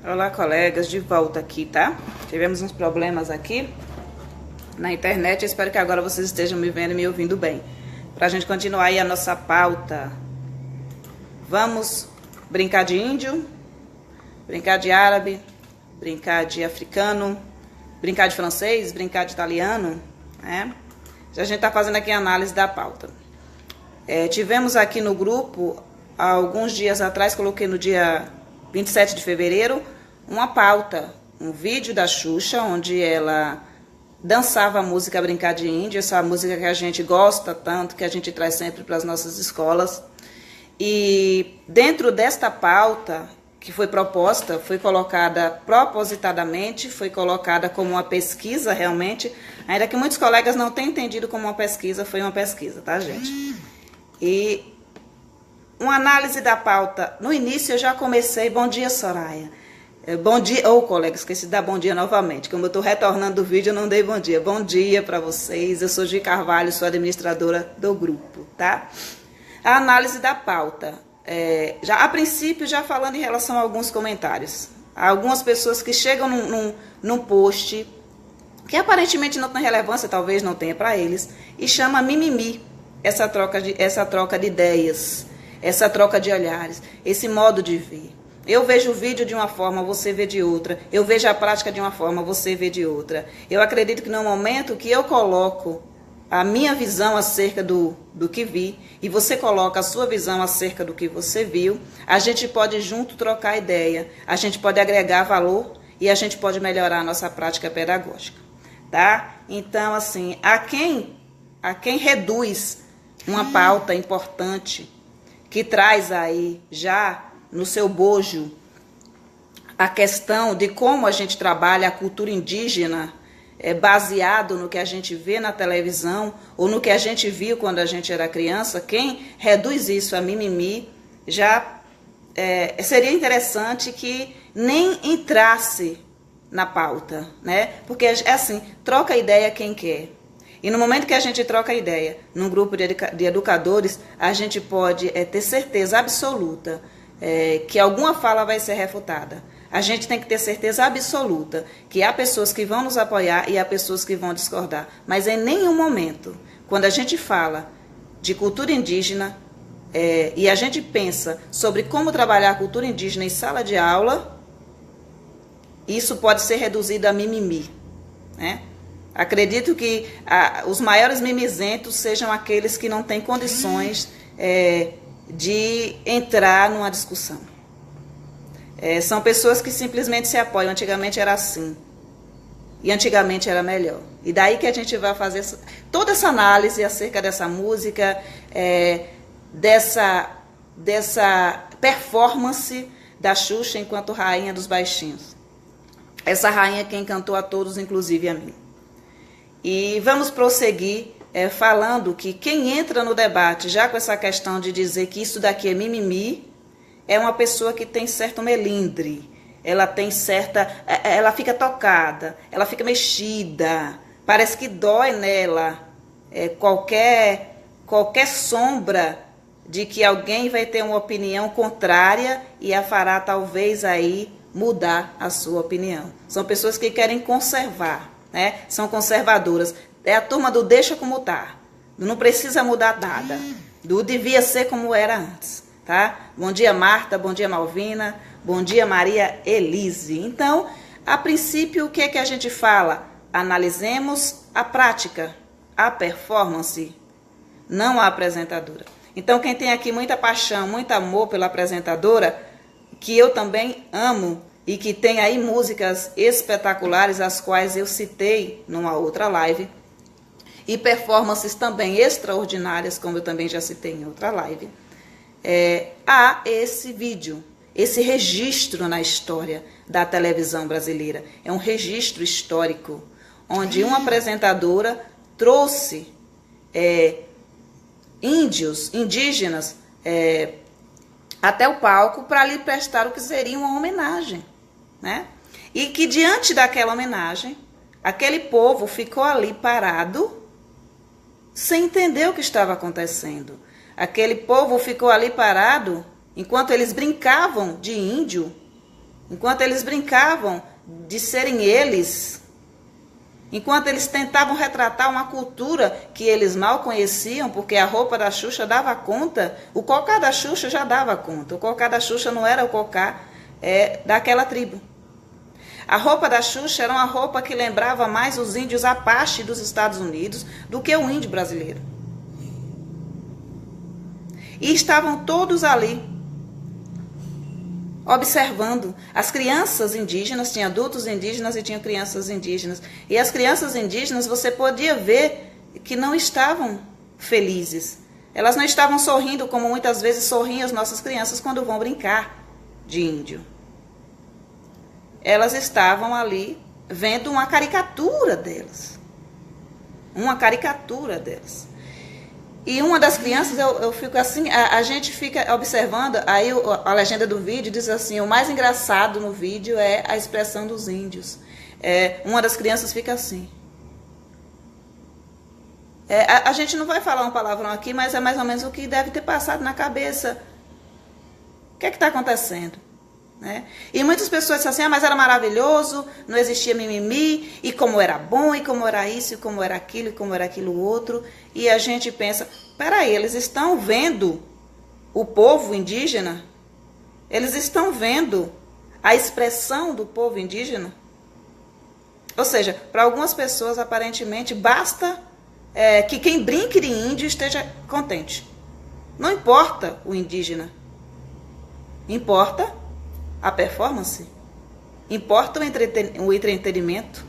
Olá, colegas, de volta aqui, tá? Tivemos uns problemas aqui na internet, espero que agora vocês estejam me vendo e me ouvindo bem. Pra gente continuar aí a nossa pauta. Vamos brincar de índio, brincar de árabe, brincar de africano, brincar de francês, brincar de italiano, né? A gente tá fazendo aqui a análise da pauta. Tivemos aqui no grupo, há alguns dias atrás, coloquei no dia 27 de fevereiro, uma pauta, um vídeo da Xuxa, onde ela dançava a música Brincar de Índio, essa música que a gente gosta tanto, que a gente traz sempre para as nossas escolas. E dentro desta pauta que foi proposta, foi colocada propositadamente, foi colocada como uma pesquisa realmente, ainda que muitos colegas não tenham entendido como uma pesquisa, foi uma pesquisa, tá, gente? E uma análise da pauta, no início eu já comecei, bom dia, Soraya. Bom dia, colega, esqueci de dar bom dia novamente, como eu estou retornando do vídeo, eu não dei bom dia. Bom dia para vocês, eu sou Gi Carvalho, sou administradora do grupo, tá? A análise da pauta, já a princípio, já falando em relação a alguns comentários. Há algumas pessoas que chegam num post, que aparentemente não tem relevância, talvez não tenha para eles, e chama mimimi, essa troca de ideias, essa troca de olhares, esse modo de ver. Eu vejo o vídeo de uma forma, você vê de outra. Eu vejo a prática de uma forma, você vê de outra. Eu acredito que no momento que eu coloco a minha visão acerca do que vi, e você coloca a sua visão acerca do que você viu, a gente pode junto trocar ideia, a gente pode agregar valor e a gente pode melhorar a nossa prática pedagógica, tá? Então, assim, a quem reduz uma pauta importante, que traz aí já no seu bojo a questão de como a gente trabalha a cultura indígena, baseado no que a gente vê na televisão ou no que a gente viu quando a gente era criança. Quem reduz isso a mimimi, já seria interessante que nem entrasse na pauta, né? Porque é assim, troca ideia quem quer. E no momento que a gente troca ideia num grupo de educadores, a gente pode ter certeza absoluta que alguma fala vai ser refutada. A gente tem que ter certeza absoluta que há pessoas que vão nos apoiar e há pessoas que vão discordar. Mas em nenhum momento, quando a gente fala de cultura indígena e a gente pensa sobre como trabalhar a cultura indígena em sala de aula, isso pode ser reduzido a mimimi, né? Acredito que os maiores mimizentos sejam aqueles que não têm condições de entrar numa discussão. São pessoas que simplesmente se apoiam. Antigamente era assim. E antigamente era melhor. E daí que a gente vai fazer toda essa análise acerca dessa música, dessa performance da Xuxa enquanto rainha dos baixinhos. Essa rainha que encantou a todos, inclusive a mim. E vamos prosseguir falando que quem entra no debate já com essa questão de dizer que isso daqui é mimimi, é uma pessoa que tem certo melindre, ela fica tocada, ela fica mexida, parece que dói nela qualquer sombra de que alguém vai ter uma opinião contrária e a fará talvez aí mudar a sua opinião. São pessoas que querem conservar, né? São conservadoras. É a turma do deixa como tá. Não precisa mudar nada. Do devia ser como era antes, tá? Bom dia, Marta. Bom dia, Malvina. Bom dia, Maria Elise. Então, a princípio, o que é que a gente fala? Analisemos a prática, a performance, não a apresentadora. Então, quem tem aqui muita paixão, muito amor pela apresentadora, que eu também amo, e que tem aí músicas espetaculares, as quais eu citei numa outra live, e performances também extraordinárias, como eu também já citei em outra live, há esse vídeo, esse registro na história da televisão brasileira. É um registro histórico, onde uma apresentadora trouxe indígenas, até o palco para lhe prestar o que seria uma homenagem, né? E que diante daquela homenagem, aquele povo ficou ali parado, sem entender o que estava acontecendo. Aquele povo ficou ali parado, enquanto eles brincavam de índio, enquanto eles brincavam de serem eles, enquanto eles tentavam retratar uma cultura que eles mal conheciam, porque a roupa da Xuxa dava conta, o cocá da Xuxa já dava conta. O cocá da Xuxa não era o cocá daquela tribo. A roupa da Xuxa era uma roupa que lembrava mais os índios Apache dos Estados Unidos do que o índio brasileiro. E estavam todos ali, observando. As crianças indígenas, tinha adultos indígenas e tinha crianças indígenas. E as crianças indígenas, você podia ver que não estavam felizes. Elas não estavam sorrindo como muitas vezes sorriem as nossas crianças quando vão brincar de índio. Elas estavam ali vendo uma caricatura delas. Uma caricatura delas. E uma das crianças, eu fico assim, a gente fica observando, aí a legenda do vídeo diz assim, o mais engraçado no vídeo é a expressão dos índios. Uma das crianças fica assim. A gente não vai falar um palavrão aqui, mas é mais ou menos o que deve ter passado na cabeça. O que é que está acontecendo? Né? E muitas pessoas dizem assim, mas era maravilhoso, não existia mimimi, e como era bom, e como era isso, e como era aquilo outro. E a gente pensa, peraí, eles estão vendo o povo indígena? Eles estão vendo a expressão do povo indígena? Ou seja, para algumas pessoas, aparentemente, basta que quem brinque de índio esteja contente. Não importa o indígena. Importa a performance, importa o entretenimento,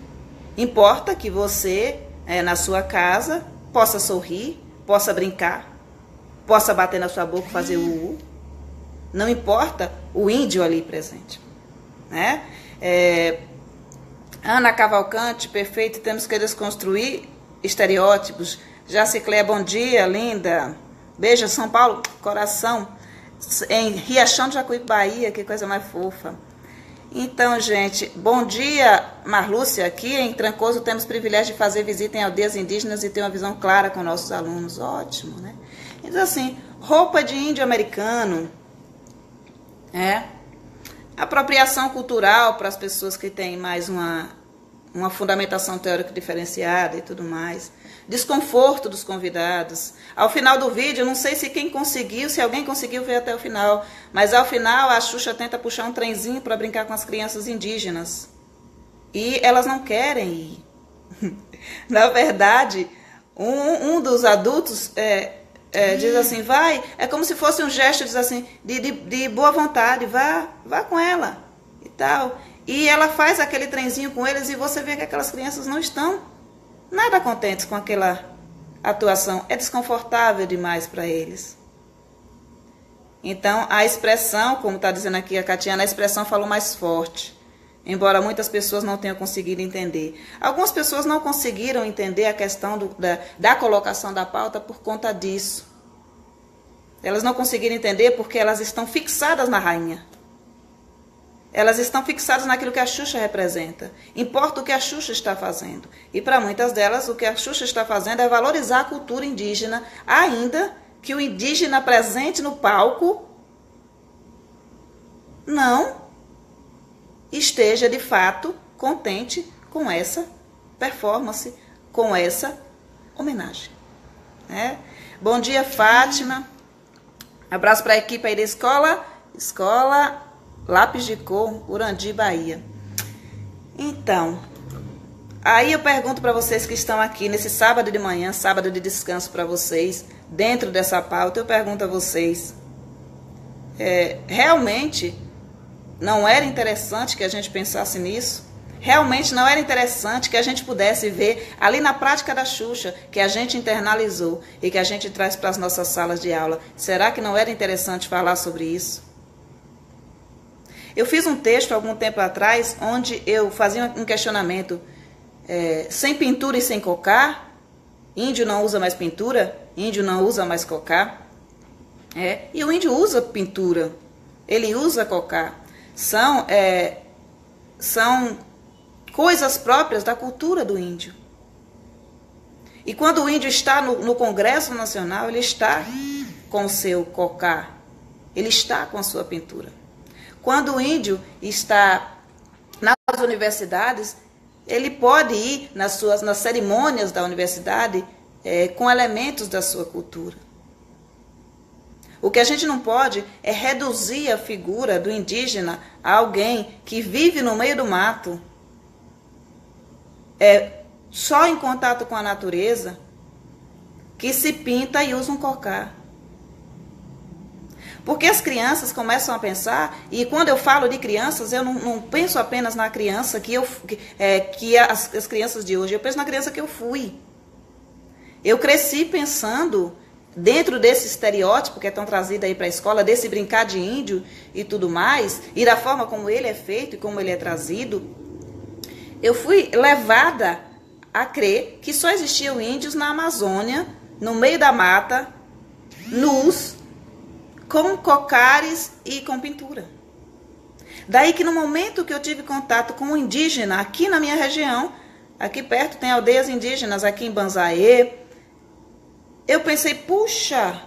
importa que você, na sua casa, possa sorrir, possa brincar, possa bater na sua boca e fazer u. Não importa o índio ali presente. Né? Ana Cavalcante, perfeito, temos que desconstruir estereótipos. Jacicléia, bom dia, linda. Beijo, São Paulo, coração. Em Riachão de Jacuípe, Bahia, que coisa mais fofa. Então, gente, bom dia, Marlúcia. Aqui em Trancoso temos o privilégio de fazer visita em aldeias indígenas e ter uma visão clara com nossos alunos. Ótimo, né? Então, assim, roupa de índio americano, apropriação cultural para as pessoas que têm mais uma fundamentação teórica diferenciada e tudo mais. Desconforto dos convidados. Ao final do vídeo, eu não sei se alguém conseguiu ver até o final, mas ao final a Xuxa tenta puxar um trenzinho para brincar com as crianças indígenas. E elas não querem ir. Na verdade, um dos adultos diz assim, vai, é como se fosse um gesto, diz assim, de boa vontade, vá com ela e tal. E ela faz aquele trenzinho com eles e você vê que aquelas crianças não estão nada contentes com aquela atuação. É desconfortável demais para eles. Então, a expressão, como está dizendo aqui a Catiana, a expressão falou mais forte. Embora muitas pessoas não tenham conseguido entender. Algumas pessoas não conseguiram entender a questão da colocação da pauta por conta disso. Elas não conseguiram entender porque elas estão fixadas na rainha. Elas estão fixadas naquilo que a Xuxa representa. Importa o que a Xuxa está fazendo. E para muitas delas, o que a Xuxa está fazendo é valorizar a cultura indígena, ainda que o indígena presente no palco não esteja, de fato, contente com essa performance, com essa homenagem. Bom dia, Fátima. Abraço para a equipe aí da Escola Lápis de Cor, Urandi, Bahia. Então, aí eu pergunto para vocês que estão aqui nesse sábado de manhã, sábado de descanso para vocês, dentro dessa pauta, eu pergunto a vocês, realmente não era interessante que a gente pensasse nisso? Realmente não era interessante que a gente pudesse ver ali na prática da Xuxa, que a gente internalizou e que a gente traz para as nossas salas de aula? Será que não era interessante falar sobre isso? Eu fiz um texto algum tempo atrás, onde eu fazia um questionamento, sem pintura e sem cocá, índio não usa mais pintura, índio não usa mais cocá, e o índio usa pintura, ele usa cocá, são coisas próprias da cultura do índio. E quando o índio está no Congresso Nacional, ele está com o seu cocá, ele está com a sua pintura. Quando o índio está nas universidades, ele pode ir nas cerimônias da universidade com elementos da sua cultura. O que a gente não pode é reduzir a figura do indígena a alguém que vive no meio do mato, só em contato com a natureza, que se pinta e usa um cocá. Porque as crianças começam a pensar, e quando eu falo de crianças, eu não penso apenas na criança as crianças de hoje, eu penso na criança que eu fui. Eu cresci pensando, dentro desse estereótipo que é tão trazido aí para a escola, desse brincar de índio e tudo mais, e da forma como ele é feito e como ele é trazido, eu fui levada a crer que só existiam índios na Amazônia, no meio da mata, nus, com cocares e com pintura. Daí que no momento que eu tive contato com um indígena aqui na minha região, aqui perto tem aldeias indígenas, aqui em Banzaê, eu pensei, puxa,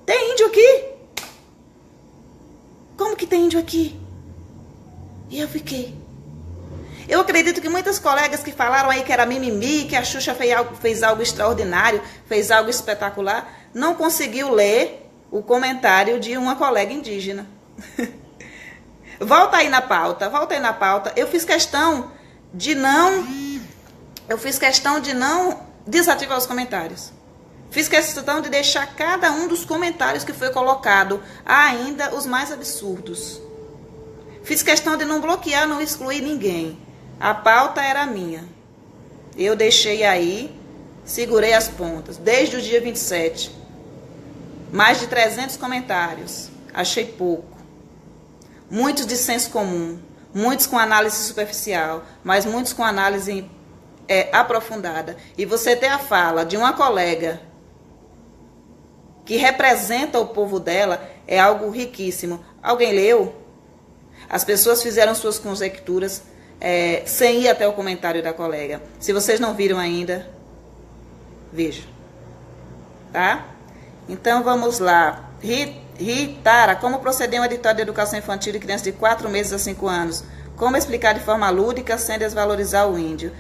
tem índio aqui? Como que tem índio aqui? E eu fiquei. Eu acredito que muitas colegas que falaram aí que era mimimi, que a Xuxa fez algo extraordinário, fez algo espetacular, não conseguiu ler o comentário de uma colega indígena. Volta aí na pauta. Eu fiz questão de não desativar os comentários. Fiz questão de deixar cada um dos comentários que foi colocado, ainda os mais absurdos. Fiz questão de não bloquear, não excluir ninguém. A pauta era minha. Eu deixei aí, segurei as pontas. Desde o dia 27. Mais de 300 comentários. Achei pouco. Muitos de senso comum. Muitos com análise superficial. Mas muitos com análise aprofundada. E você ter a fala de uma colega que representa o povo dela é algo riquíssimo. Alguém leu? As pessoas fizeram suas conjecturas sem ir até o comentário da colega. Se vocês não viram ainda, vejam. Tá? Então vamos lá. Ritara, como proceder um editório de educação infantil de crianças de 4 meses a 5 anos? Como explicar de forma lúdica sem desvalorizar o índio?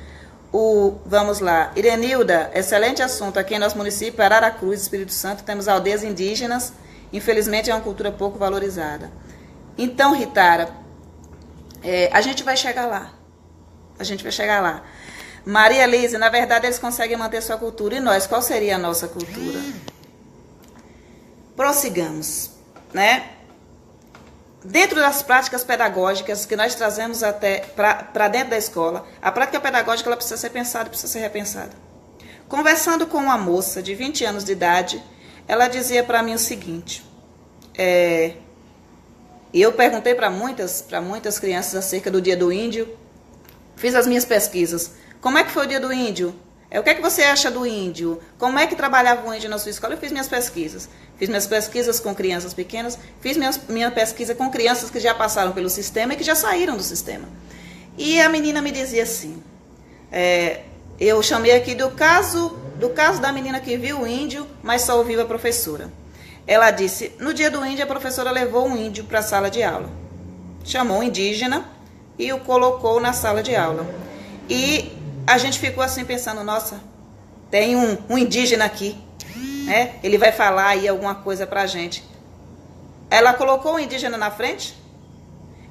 Vamos lá. Irenilda, excelente assunto. Aqui em nosso município, Araracruz, Espírito Santo, temos aldeias indígenas. Infelizmente é uma cultura pouco valorizada. Então, Ritara, a gente vai chegar lá. Maria Lise, na verdade eles conseguem manter sua cultura. E nós, qual seria a nossa cultura? Prossigamos, né? Dentro das práticas pedagógicas que nós trazemos até para dentro da escola, a prática pedagógica ela precisa ser pensada, precisa ser repensada. Conversando com uma moça de 20 anos de idade, ela dizia para mim o seguinte, e eu perguntei para muitas crianças acerca do Dia do Índio, fiz as minhas pesquisas. Como é que foi o Dia do Índio? O que é que você acha do índio? Como é que trabalhava o índio na sua escola? Eu fiz minhas pesquisas. Fiz minhas pesquisas com crianças pequenas, fiz minha pesquisa com crianças que já passaram pelo sistema e que já saíram do sistema. E a menina me dizia assim, eu chamei aqui do caso da menina que viu o índio, mas só ouviu a professora. Ela disse, no Dia do Índio a professora levou um índio para a sala de aula. Chamou um indígena e o colocou na sala de aula. E a gente ficou assim pensando, nossa, tem um indígena aqui, né? Ele vai falar aí alguma coisa pra gente. Ela colocou o indígena na frente,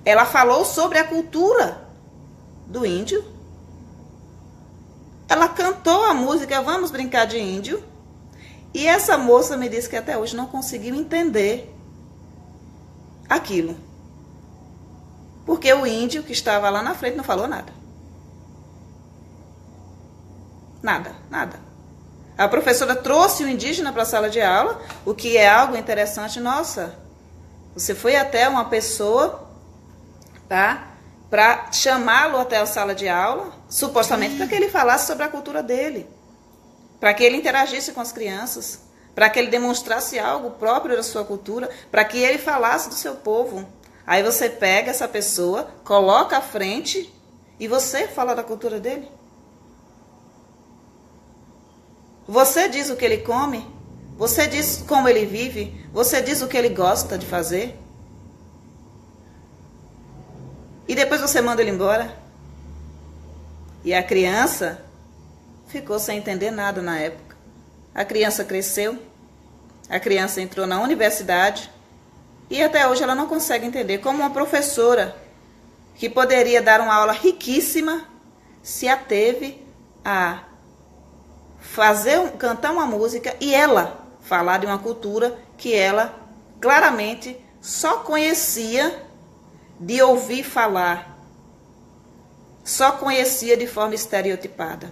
ela falou sobre a cultura do índio, ela cantou a música Vamos Brincar de Índio, e essa moça me disse que até hoje não conseguiu entender aquilo. Porque o índio que estava lá na frente não falou nada. Nada. A professora trouxe o indígena para a sala de aula, o que é algo interessante. Nossa, você foi até uma pessoa, tá? Para chamá-lo até a sala de aula, supostamente para que ele falasse sobre a cultura dele, para que ele interagisse com as crianças, para que ele demonstrasse algo próprio da sua cultura, para que ele falasse do seu povo. Aí você pega essa pessoa, coloca à frente e você fala da cultura dele. Você diz o que ele come, você diz como ele vive, você diz o que ele gosta de fazer. e depois você manda ele embora. E a criança ficou sem entender nada na época. A criança cresceu, a criança entrou na universidade e até hoje ela não consegue entender como uma professora que poderia dar uma aula riquíssima se ateve a cantar uma música e ela falar de uma cultura que ela claramente só conhecia de ouvir falar, só conhecia de forma estereotipada.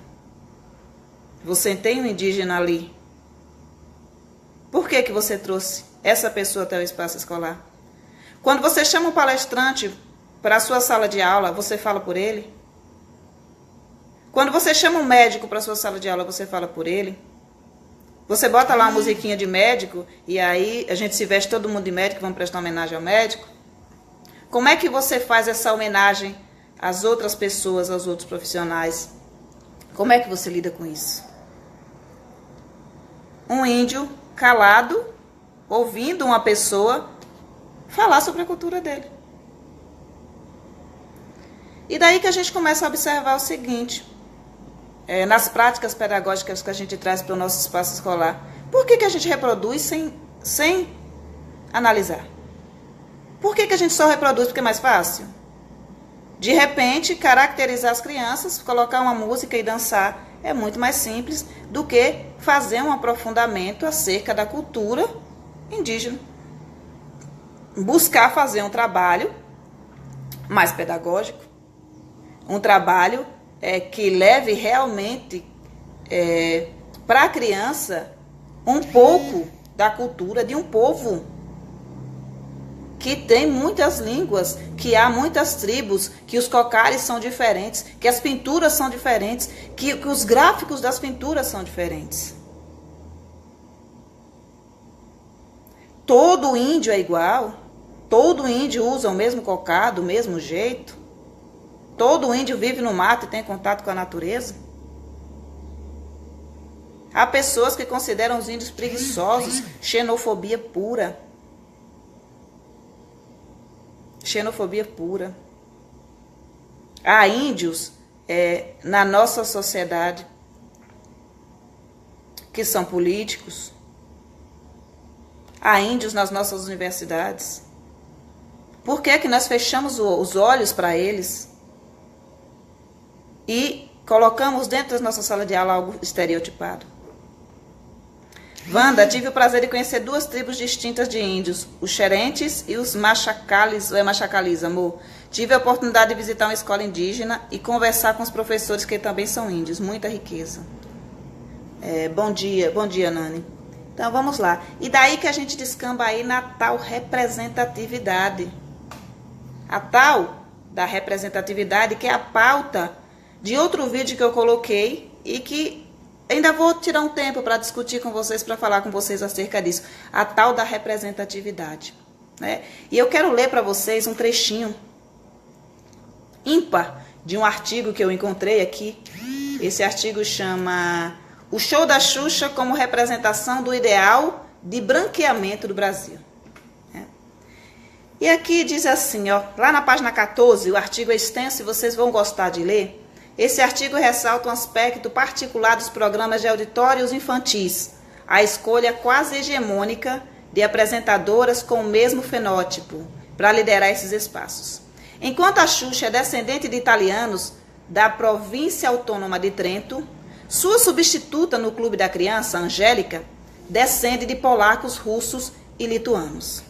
Você tem um indígena ali. Por que que você trouxe essa pessoa até o espaço escolar? Quando você chama um palestrante para a sua sala de aula, você fala por ele? Quando você chama um médico para a sua sala de aula, você fala por ele? Você bota lá uma musiquinha de médico e aí a gente se veste todo mundo de médico, vamos prestar homenagem ao médico? Como é que você faz essa homenagem às outras pessoas, aos outros profissionais? Como é que você lida com isso? Um índio calado, ouvindo uma pessoa falar sobre a cultura dele. E daí que a gente começa a observar o seguinte, nas práticas pedagógicas que a gente traz para o nosso espaço escolar. Por que que a gente reproduz sem analisar? Por que que a gente só reproduz porque é mais fácil? De repente, caracterizar as crianças, colocar uma música e dançar é muito mais simples do que fazer um aprofundamento acerca da cultura indígena. Buscar fazer um trabalho mais pedagógico, um trabalho que leve realmente para a criança um pouco da cultura de um povo que tem muitas línguas, que há muitas tribos, que os cocares são diferentes, que as pinturas são diferentes, que os gráficos das pinturas são diferentes. Todo índio é igual, todo índio usa o mesmo cocado, do mesmo jeito, todo índio vive no mato e tem contato com a natureza. Há pessoas que consideram os índios preguiçosos, xenofobia pura. Xenofobia pura. Há índios na nossa sociedade que são políticos. Há índios nas nossas universidades. Por que é que nós fechamos os olhos para eles e colocamos dentro da nossa sala de aula algo estereotipado? Wanda, tive o prazer de conhecer duas tribos distintas de índios, os Xerentes e os Machacalis, ou é Machacalis, amor. Tive a oportunidade de visitar uma escola indígena e conversar com os professores que também são índios, muita riqueza. Bom dia, Nani. Então, vamos lá. E daí que a gente descamba aí na tal representatividade. A tal da representatividade, que é a pauta de outro vídeo que eu coloquei e que ainda vou tirar um tempo para discutir com vocês, para falar com vocês acerca disso. A tal da representatividade. Né? E eu quero ler para vocês um trechinho ímpar de um artigo que eu encontrei aqui. Esse artigo chama O Show da Xuxa como representação do ideal de branqueamento do Brasil. E aqui diz assim, ó, lá na página 14, o artigo é extenso e vocês vão gostar de ler. Esse artigo ressalta um aspecto particular dos programas de auditórios infantis, a escolha quase hegemônica de apresentadoras com o mesmo fenótipo para liderar esses espaços. Enquanto a Xuxa é descendente de italianos da província autônoma de Trento, sua substituta no Clube da Criança, Angélica, descende de polacos, russos e lituanos.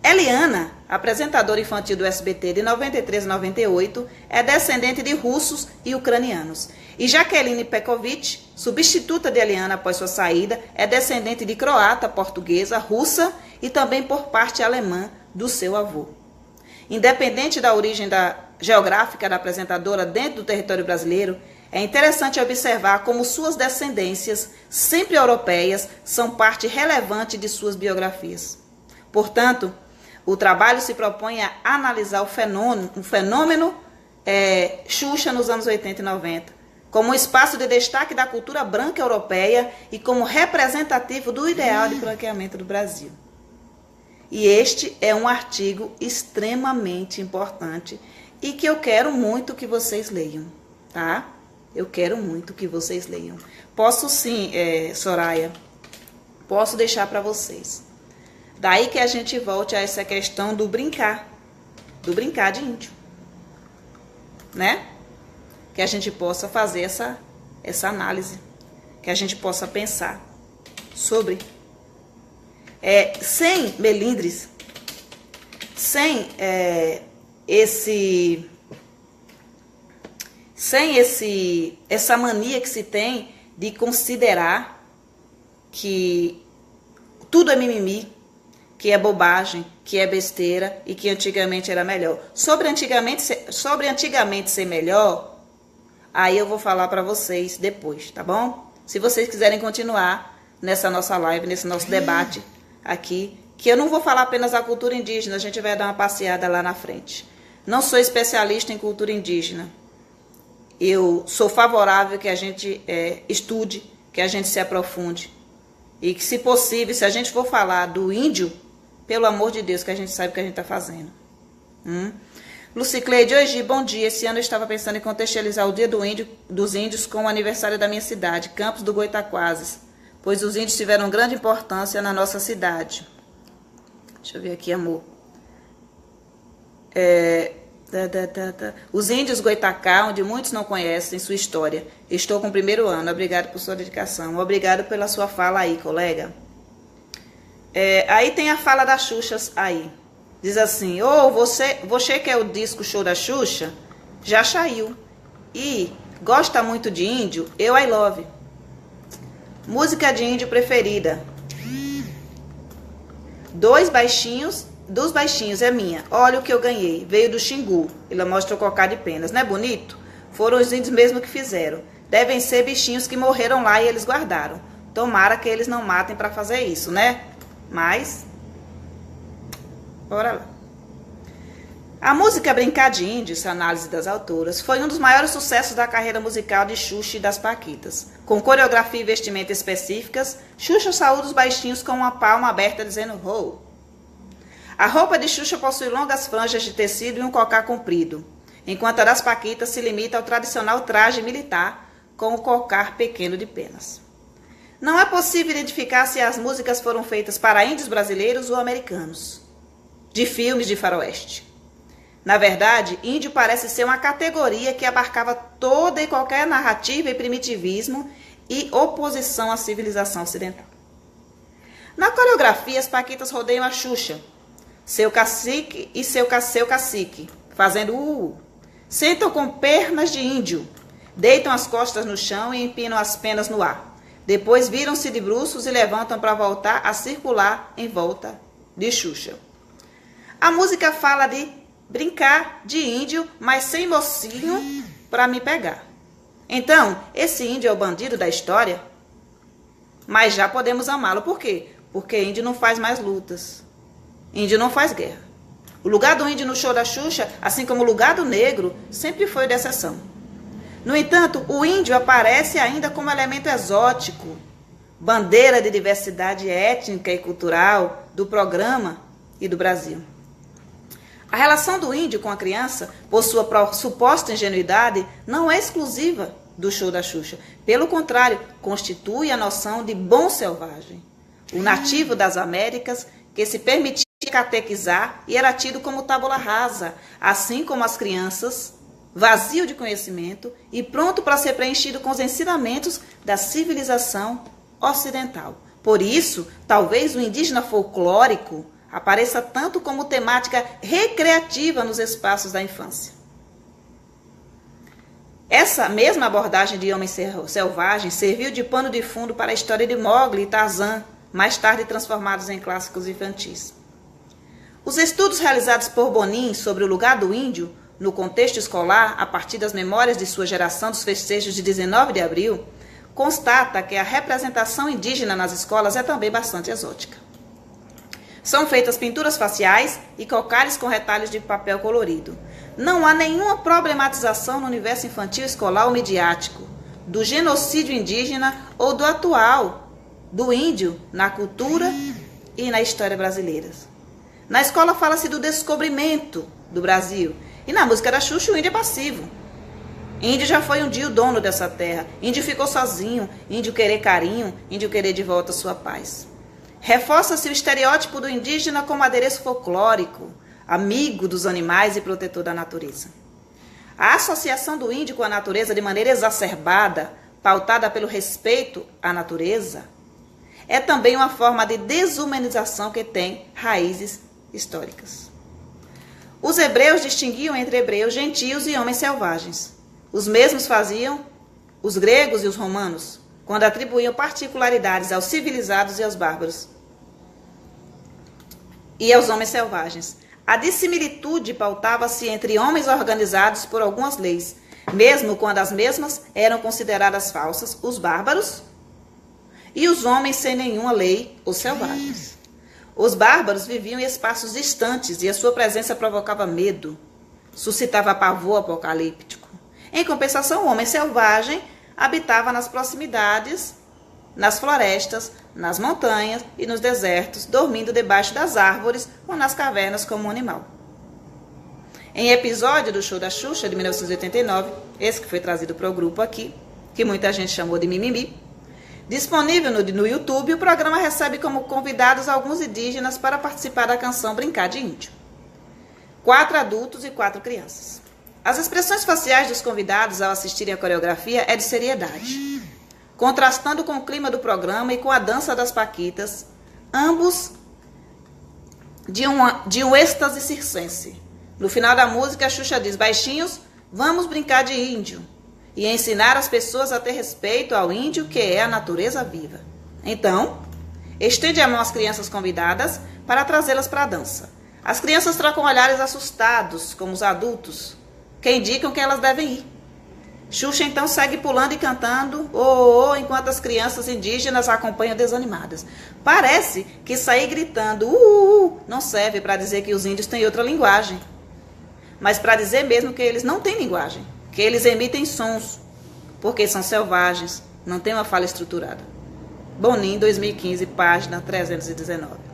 Eliana, apresentadora infantil do SBT de 93 a 98, é descendente de russos e ucranianos. E Jaqueline Pekovic, substituta de Eliana após sua saída, é descendente de croata, portuguesa, russa e também por parte alemã do seu avô. Independente da origem geográfica da apresentadora dentro do território brasileiro, é interessante observar como suas descendências, sempre europeias, são parte relevante de suas biografias. Portanto, o trabalho se propõe a analisar o fenômeno Xuxa nos anos 80 e 90, como um espaço de destaque da cultura branca europeia e como representativo do ideal de branqueamento do Brasil. E este é um artigo extremamente importante e que eu quero muito que vocês leiam, tá? Eu quero muito que vocês leiam. Posso sim, Soraya, posso deixar para vocês. Daí que a gente volte a essa questão do brincar de índio, né? Que a gente possa fazer essa análise, que a gente possa pensar sobre, sem melindres, sem essa mania que se tem de considerar que tudo é mimimi, que é bobagem, que é besteira e que antigamente era melhor. Sobre antigamente ser melhor, aí eu vou falar para vocês depois, tá bom? Se vocês quiserem continuar nessa nossa live, nesse nosso debate aqui, que eu não vou falar apenas da cultura indígena, a gente vai dar uma passeada lá na frente. Não sou especialista em cultura indígena. Eu sou favorável que a gente estude, que a gente se aprofunde. E que, se possível, se a gente for falar do índio, pelo amor de Deus, que a gente sabe o que a gente está fazendo. Lucicleide, hoje, bom dia. Esse ano eu estava pensando em contextualizar o Dia dos Índios com o aniversário da minha cidade, Campos do Goitaquazes, pois os índios tiveram grande importância na nossa cidade. Deixa eu ver aqui, amor. Os índios Goitacá, onde muitos não conhecem sua história. Estou com o 1º ano. Obrigado por sua dedicação. Obrigado pela sua fala aí, colega. Aí tem a fala da Xuxa aí. Diz assim: você quer o disco Show da Xuxa? Já saiu. E gosta muito de índio? I love. Música de índio preferida. Dos baixinhos é minha. Olha o que eu ganhei. Veio do Xingu. Ela mostra o cocá de penas. Não é bonito? Foram os índios mesmo que fizeram. Devem ser bichinhos que morreram lá e eles guardaram. Tomara que eles não matem para fazer isso, né? Mas, bora lá. A música Brincar de Índios, análise das autoras, foi um dos maiores sucessos da carreira musical de Xuxa e das Paquitas. Com coreografia e vestimenta específicas, Xuxa saúda os baixinhos com uma palma aberta dizendo "ho". A roupa de Xuxa possui longas franjas de tecido e um cocá comprido, enquanto a das Paquitas se limita ao tradicional traje militar com o cocar pequeno de penas. Não é possível identificar se as músicas foram feitas para índios brasileiros ou americanos, de filmes de faroeste. Na verdade, índio parece ser uma categoria que abarcava toda e qualquer narrativa e primitivismo e oposição à civilização ocidental. Na coreografia, as Paquitas rodeiam a Xuxa, seu cacique e seu cacique, fazendo sentam com pernas de índio, deitam as costas no chão e empinam as penas no ar. Depois viram-se de bruços e levantam para voltar a circular em volta de Xuxa. A música fala de brincar de índio, mas sem mocinho para me pegar. Então, esse índio é o bandido da história? Mas já podemos amá-lo. Por quê? Porque índio não faz mais lutas. Índio não faz guerra. O lugar do índio no show da Xuxa, assim como o lugar do negro, sempre foi de exceção. No entanto, o índio aparece ainda como elemento exótico, bandeira de diversidade étnica e cultural do programa e do Brasil. A relação do índio com a criança, por sua suposta ingenuidade, não é exclusiva do show da Xuxa. Pelo contrário, constitui a noção de bom selvagem, o nativo das Américas que se permitia catequizar e era tido como tábula rasa, assim como as crianças, vazio de conhecimento e pronto para ser preenchido com os ensinamentos da civilização ocidental. Por isso, talvez o indígena folclórico apareça tanto como temática recreativa nos espaços da infância. Essa mesma abordagem de homem selvagem serviu de pano de fundo para a história de Mowgli e Tarzan, mais tarde transformados em clássicos infantis. Os estudos realizados por Bonin sobre o lugar do índio no contexto escolar, a partir das memórias de sua geração dos festejos de 19 de abril, constata que a representação indígena nas escolas é também bastante exótica. São feitas pinturas faciais e cocares com retalhos de papel colorido. Não há nenhuma problematização no universo infantil escolar ou midiático do genocídio indígena ou do atual do índio na cultura e na história brasileiras. Na escola fala-se do descobrimento do Brasil. E na música da Xuxa o índio é passivo. Índio já foi um dia o dono dessa terra. Índio ficou sozinho. Índio querer carinho. Índio querer de volta sua paz. Reforça-se o estereótipo do indígena como adereço folclórico, amigo dos animais e protetor da natureza. A associação do índio com a natureza de maneira exacerbada, pautada pelo respeito à natureza, é também uma forma de desumanização que tem raízes históricas. Os hebreus distinguiam entre hebreus gentios e homens selvagens. Os mesmos faziam os gregos e os romanos, quando atribuíam particularidades aos civilizados e aos bárbaros e aos homens selvagens. A dissimilitude pautava-se entre homens organizados por algumas leis, mesmo quando as mesmas eram consideradas falsas, os bárbaros, e os homens sem nenhuma lei, os selvagens. Os bárbaros viviam em espaços distantes e a sua presença provocava medo, suscitava pavor apocalíptico. Em compensação, o homem selvagem habitava nas proximidades, nas florestas, nas montanhas e nos desertos, dormindo debaixo das árvores ou nas cavernas como um animal. Em episódio do Show da Xuxa, de 1989, esse que foi trazido para o grupo aqui, que muita gente chamou de Mimimi, disponível no YouTube, o programa recebe como convidados alguns indígenas para participar da canção Brincar de Índio. 4 adultos e 4 crianças. As expressões faciais dos convidados ao assistirem a coreografia é de seriedade, contrastando com o clima do programa e com a dança das paquitas, ambos de um êxtase circense. No final da música, a Xuxa diz: baixinhos, vamos brincar de índio, e ensinar as pessoas a ter respeito ao índio, que é a natureza viva. Então, estende a mão às crianças convidadas para trazê-las para a dança. As crianças trocam olhares assustados, como os adultos, que indicam que elas devem ir. Xuxa então segue pulando e cantando enquanto as crianças indígenas a acompanham desanimadas. Parece que sair gritando não serve para dizer que os índios têm outra linguagem, mas para dizer mesmo que eles não têm linguagem, que eles emitem sons, porque são selvagens, não têm uma fala estruturada. Bonin, 2015, página 319.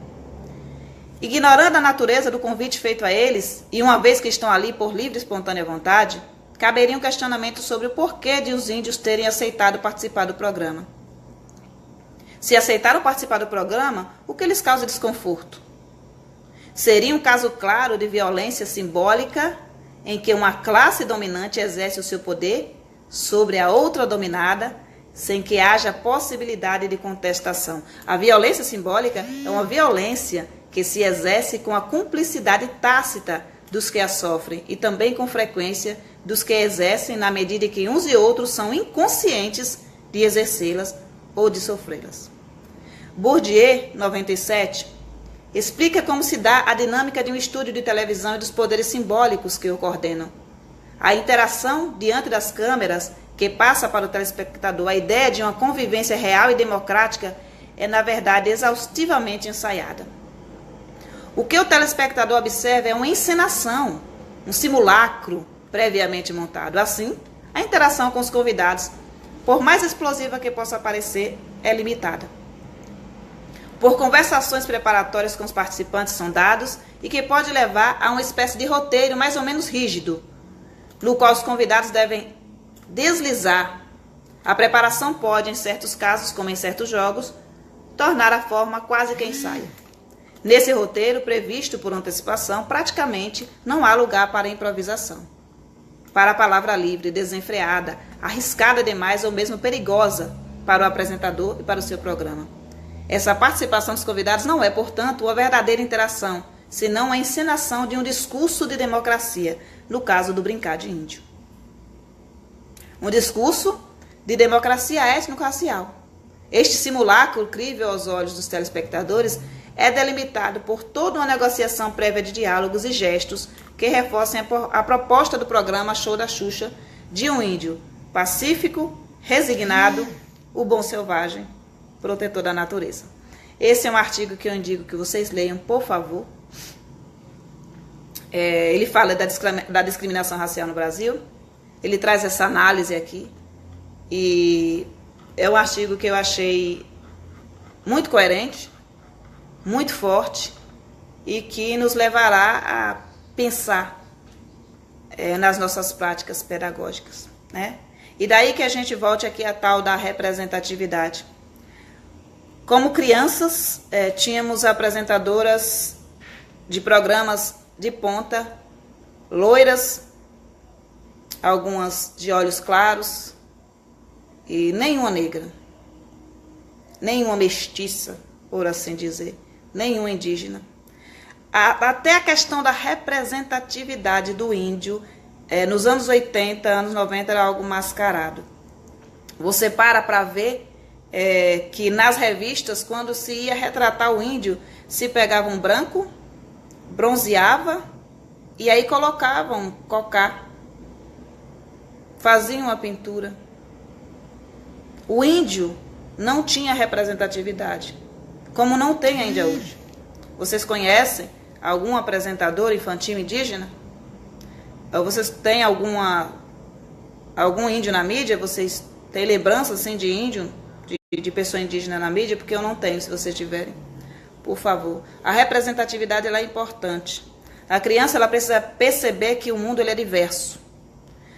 Ignorando a natureza do convite feito a eles, e uma vez que estão ali por livre e espontânea vontade, caberia um questionamento sobre o porquê de os índios terem aceitado participar do programa. Se aceitaram participar do programa, o que lhes causa desconforto? Seria um caso claro de violência simbólica em que uma classe dominante exerce o seu poder sobre a outra dominada, sem que haja possibilidade de contestação. A violência simbólica é uma violência que se exerce com a cumplicidade tácita dos que a sofrem e também com frequência dos que exercem na medida em que uns e outros são inconscientes de exercê-las ou de sofrê-las. Bourdieu, 97, explica como se dá a dinâmica de um estúdio de televisão e dos poderes simbólicos que o coordenam. A interação diante das câmeras, que passa para o telespectador a ideia de uma convivência real e democrática, é, na verdade, exaustivamente ensaiada. O que o telespectador observa é uma encenação, um simulacro previamente montado. Assim, a interação com os convidados, por mais explosiva que possa parecer, é limitada. Por conversações preparatórias com os participantes são dados e que pode levar a uma espécie de roteiro mais ou menos rígido, no qual os convidados devem deslizar. A preparação pode, em certos casos, como em certos jogos, tornar a forma quase que ensaio. Nesse roteiro, previsto por antecipação, praticamente não há lugar para improvisação, para a palavra livre, desenfreada, arriscada demais ou mesmo perigosa para o apresentador e para o seu programa. Essa participação dos convidados não é, portanto, uma verdadeira interação, senão a encenação de um discurso de democracia, no caso do Brincar de Índio. Um discurso de democracia étnico-racial. Este simulacro, crível aos olhos dos telespectadores, é delimitado por toda uma negociação prévia de diálogos e gestos que reforcem a proposta do programa Show da Xuxa de um índio pacífico, resignado, o bom selvagem, protetor da natureza. Esse é um artigo que eu indico que vocês leiam, por favor. Ele fala da discriminação racial no Brasil. Ele traz essa análise aqui. E é um artigo que eu achei muito coerente, muito forte e que nos levará a pensar nas nossas práticas pedagógicas, né? E daí que a gente volte aqui a tal da representatividade. Como crianças, tínhamos apresentadoras de programas de ponta, loiras, algumas de olhos claros, e nenhuma negra, nenhuma mestiça, por assim dizer, nenhuma indígena. Até a questão da representatividade do índio, nos anos 80, anos 90, era algo mascarado. Você para ver que nas revistas, quando se ia retratar o índio, se pegava um branco, bronzeava e aí colocavam um cocá, faziam uma pintura. O índio não tinha representatividade, como não tem ainda hoje. Vocês conhecem algum apresentador infantil indígena? Ou vocês têm algum índio na mídia? Vocês têm lembrança assim, de índio, de pessoa indígena na mídia? Porque eu não tenho, se vocês tiverem. Por favor. A representatividade ela é importante. A criança ela precisa perceber que o mundo ele é diverso.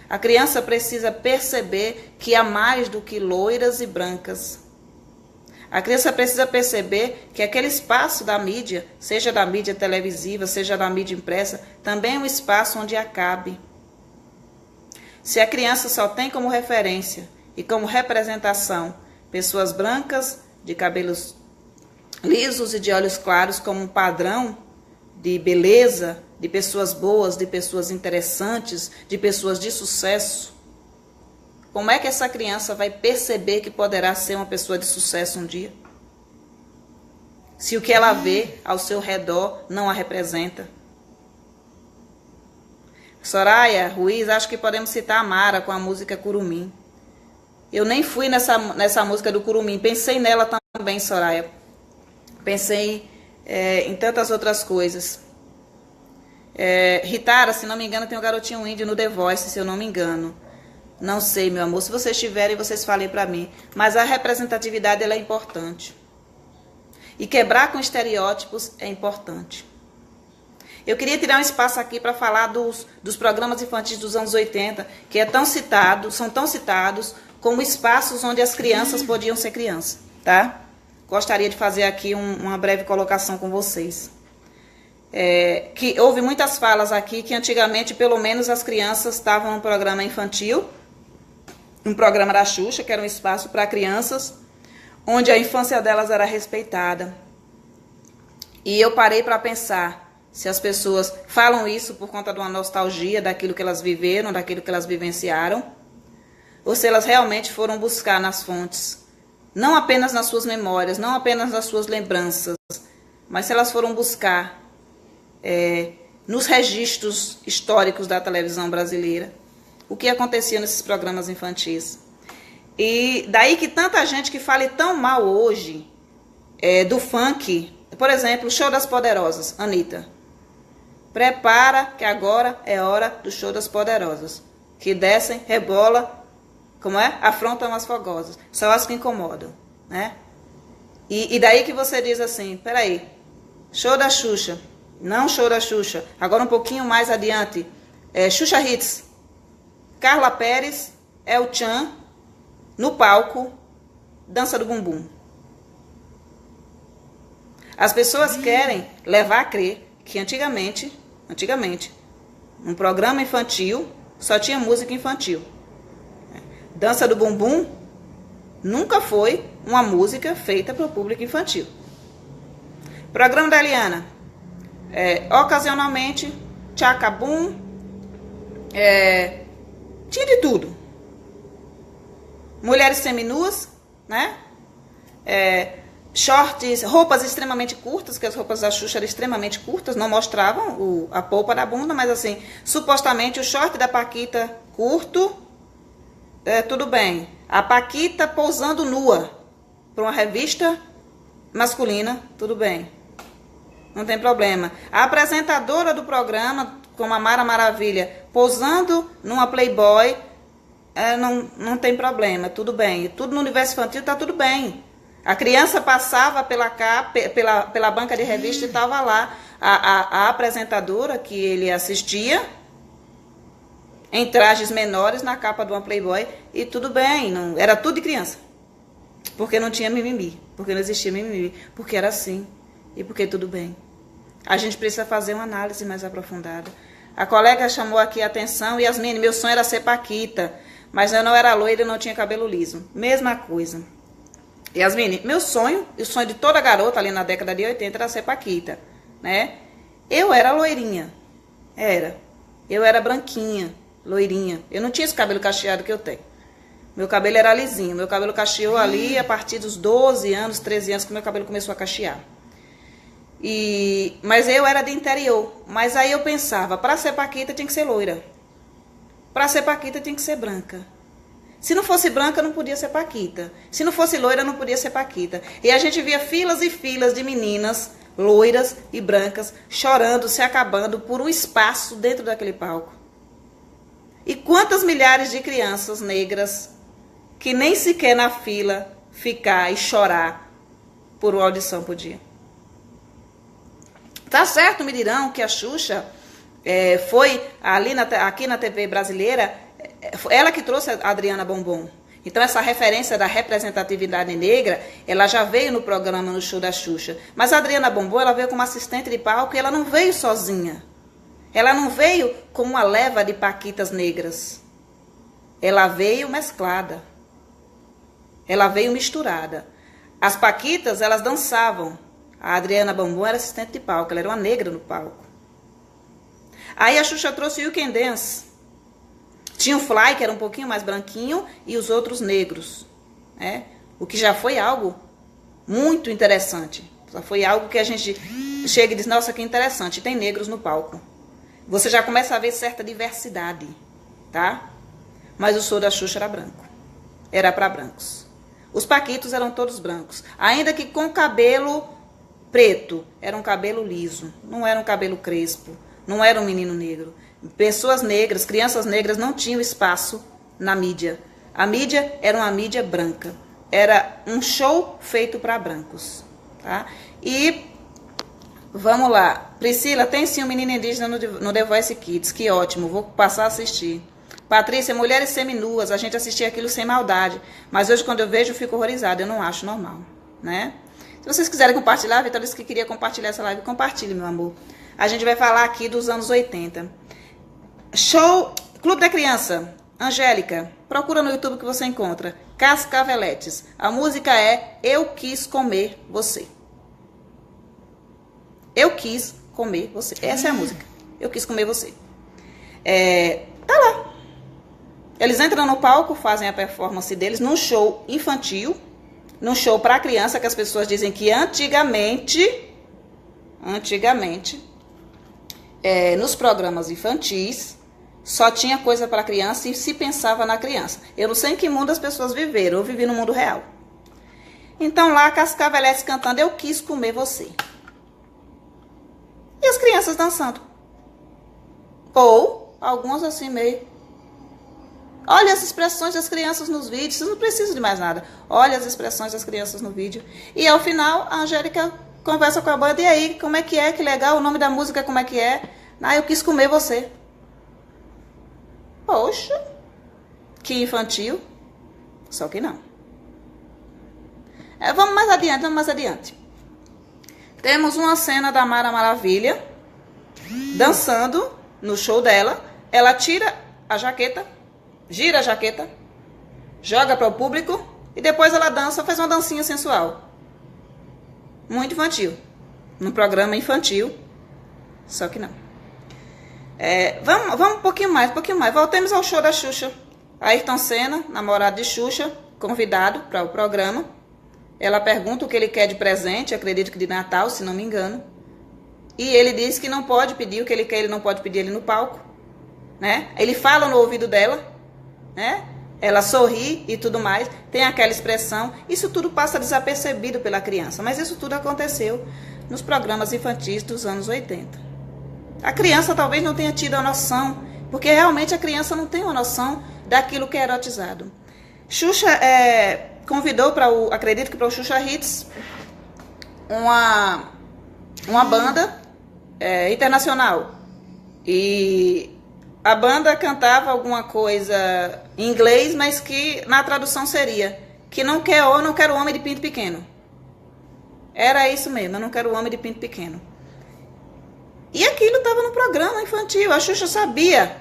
A criança precisa perceber que há mais do que loiras e brancas. A criança precisa perceber que aquele espaço da mídia, seja da mídia televisiva, seja da mídia impressa, também é um espaço onde há cabe. Se a criança só tem como referência e como representação pessoas brancas, de cabelos lisos e de olhos claros como um padrão de beleza, de pessoas boas, de pessoas interessantes, de pessoas de sucesso, como é que essa criança vai perceber que poderá ser uma pessoa de sucesso um dia? Se o que ela vê ao seu redor não a representa. Soraya Ruiz, acho que podemos citar a Mara com a música Curumim. Eu nem fui nessa música do Curumim, pensei nela também, Soraya. Pensei em tantas outras coisas. Ritara, se não me engano, tem um garotinho índio no The Voice, se eu não me engano. Não sei, meu amor, se vocês tiverem, vocês falem para mim. Mas a representatividade ela é importante. E quebrar com estereótipos é importante. Eu queria tirar um espaço aqui para falar dos programas infantis dos anos 80, que são tão citados como espaços onde as crianças podiam ser crianças, tá? Gostaria de fazer aqui uma breve colocação com vocês. Que houve muitas falas aqui que antigamente, pelo menos, as crianças estavam no programa infantil, um programa da Xuxa, que era um espaço para crianças, onde a infância delas era respeitada. E eu parei para pensar se as pessoas falam isso por conta de uma nostalgia daquilo que elas viveram, daquilo que elas vivenciaram, ou se elas realmente foram buscar nas fontes, não apenas nas suas memórias, não apenas nas suas lembranças, mas se elas foram buscar nos registros históricos da televisão brasileira, o que acontecia nesses programas infantis. E daí que tanta gente que fale tão mal hoje do funk, por exemplo, o Show das Poderosas, Anitta. Prepara que agora é hora do Show das Poderosas. Que descem, rebola, afrontam as fogosas. São as que incomodam, né? E daí que você diz assim, peraí, Show da Xuxa, não Show da Xuxa. Agora um pouquinho mais adiante, Xuxa Hits, Carla Pérez, El Chan, no palco, Dança do Bumbum. As pessoas querem levar a crer que antigamente, um programa infantil só tinha música infantil. Dança do Bumbum nunca foi uma música feita para o público infantil. Programa da Eliana, ocasionalmente, Tchacabum, tinha de tudo. Mulheres seminuas, né? Shorts, roupas extremamente curtas, que as roupas da Xuxa eram extremamente curtas, não mostravam a polpa da bunda, mas assim, supostamente o short da Paquita curto, tudo bem. A Paquita pousando nua para uma revista masculina, tudo bem. Não tem problema. A apresentadora do programa, como a Mara Maravilha, pousando numa Playboy, não tem problema, tudo bem. Tudo no universo infantil está tudo bem. A criança passava pela banca de revista e estava lá. a apresentadora que ele assistia, em trajes menores, na capa de uma Playboy, e tudo bem, não, era tudo de criança. Porque não tinha mimimi, porque não existia mimimi, porque era assim, e porque tudo bem. A gente precisa fazer uma análise mais aprofundada. A colega chamou aqui a atenção, Yasmine, meu sonho era ser paquita, mas eu não era loira e não tinha cabelo liso. Mesma coisa. Yasmine, meu sonho, e o sonho de toda garota ali na década de 80 era ser paquita, né? Eu era loirinha, eu era branquinha, loirinha. Eu não tinha esse cabelo cacheado que eu tenho. Meu cabelo era lisinho. Meu cabelo cacheou ali a partir dos 12 anos, 13 anos que meu cabelo começou a cachear. Mas eu era de interior. Mas aí eu pensava, para ser paquita tinha que ser loira. Para ser paquita tinha que ser branca. Se não fosse branca, não podia ser paquita. Se não fosse loira, não podia ser paquita. E a gente via filas e filas de meninas loiras e brancas chorando, se acabando por um espaço dentro daquele palco. E quantas milhares de crianças negras que nem sequer na fila ficar e chorar por uma audição por dia. Tá certo, me dirão que a Xuxa foi ali aqui na TV brasileira, ela que trouxe a Adriana Bombom. Então essa referência da representatividade negra, ela já veio no programa, no show da Xuxa. Mas a Adriana Bombom, ela veio como assistente de palco e ela não veio sozinha. Ela não veio com uma leva de paquitas negras. Ela veio mesclada. Ela veio misturada. As paquitas, elas dançavam. A Adriana Bombom era assistente de palco. Ela era uma negra no palco. Aí a Xuxa trouxe o You Can Dance. Tinha o Fly, que era um pouquinho mais branquinho, e os outros negros. Né? O que já foi algo muito interessante. Já foi algo que a gente chega e diz, nossa, que interessante, tem negros no palco. Você já começa a ver certa diversidade, tá? Mas o show da Xuxa era branco. Era para brancos. Os paquitos eram todos brancos. Ainda que com cabelo preto. Era um cabelo liso. Não era um cabelo crespo. Não era um menino negro. Pessoas negras, crianças negras não tinham espaço na mídia. A mídia era uma mídia branca. Era um show feito para brancos, tá? E vamos lá. Priscila, tem sim um menino indígena no The Voice Kids. Que ótimo, vou passar a assistir. Patrícia, mulheres seminuas, a gente assistia aquilo sem maldade. Mas hoje, quando eu vejo, eu fico horrorizada. Eu não acho normal, né? Se vocês quiserem compartilhar, a Vitória disse que queria compartilhar essa live. Compartilhe, meu amor. A gente vai falar aqui dos anos 80. Show Clube da Criança. Angélica, procura no YouTube que você encontra. Cascaveletes. A música é Eu Quis Comer Você. Eu quis comer você. Essa é a música. Eu quis comer você. Tá lá. Eles entram no palco, fazem a performance deles num show infantil, num show para criança, que as pessoas dizem que antigamente, nos programas infantis, só tinha coisa para criança e se pensava na criança. Eu não sei em que mundo as pessoas viveram, eu vivi no mundo real. Então lá, Cascaveletes cantando Eu Quis Comer Você. E as crianças dançando. Ou algumas assim meio. Olha as expressões das crianças nos vídeos. Vocês não precisam de mais nada. Olha as expressões das crianças no vídeo. E ao final, a Angélica conversa com a banda. E aí, como é? Que legal. O nome da música, como é que é? Ah, eu quis comer você. Poxa. Que infantil. Só que não. Vamos mais adiante. Temos uma cena da Mara Maravilha dançando no show dela. Ela tira a jaqueta, gira a jaqueta, joga para o público e depois ela dança, faz uma dancinha sensual. Muito infantil. No programa infantil, só que não. Vamos um pouquinho mais. Voltemos ao show da Xuxa. Ayrton Senna, namorado de Xuxa, convidado para o programa. Ela pergunta o que ele quer de presente, acredito que de Natal, se não me engano. E ele diz que não pode pedir o que ele quer, ele não pode pedir ele no palco. Né? Ele fala no ouvido dela, né? Ela sorri e tudo mais, tem aquela expressão. Isso tudo passa desapercebido pela criança, mas isso tudo aconteceu nos programas infantis dos anos 80. A criança talvez não tenha tido a noção, porque realmente a criança não tem uma noção daquilo que é erotizado. Xuxa convidou acredito que para o Xuxa Hits, uma banda internacional. E a banda cantava alguma coisa em inglês, mas que na tradução seria que não quero homem de pinto pequeno. Era isso mesmo, eu não quero homem de pinto pequeno. E aquilo estava no programa infantil. A Xuxa sabia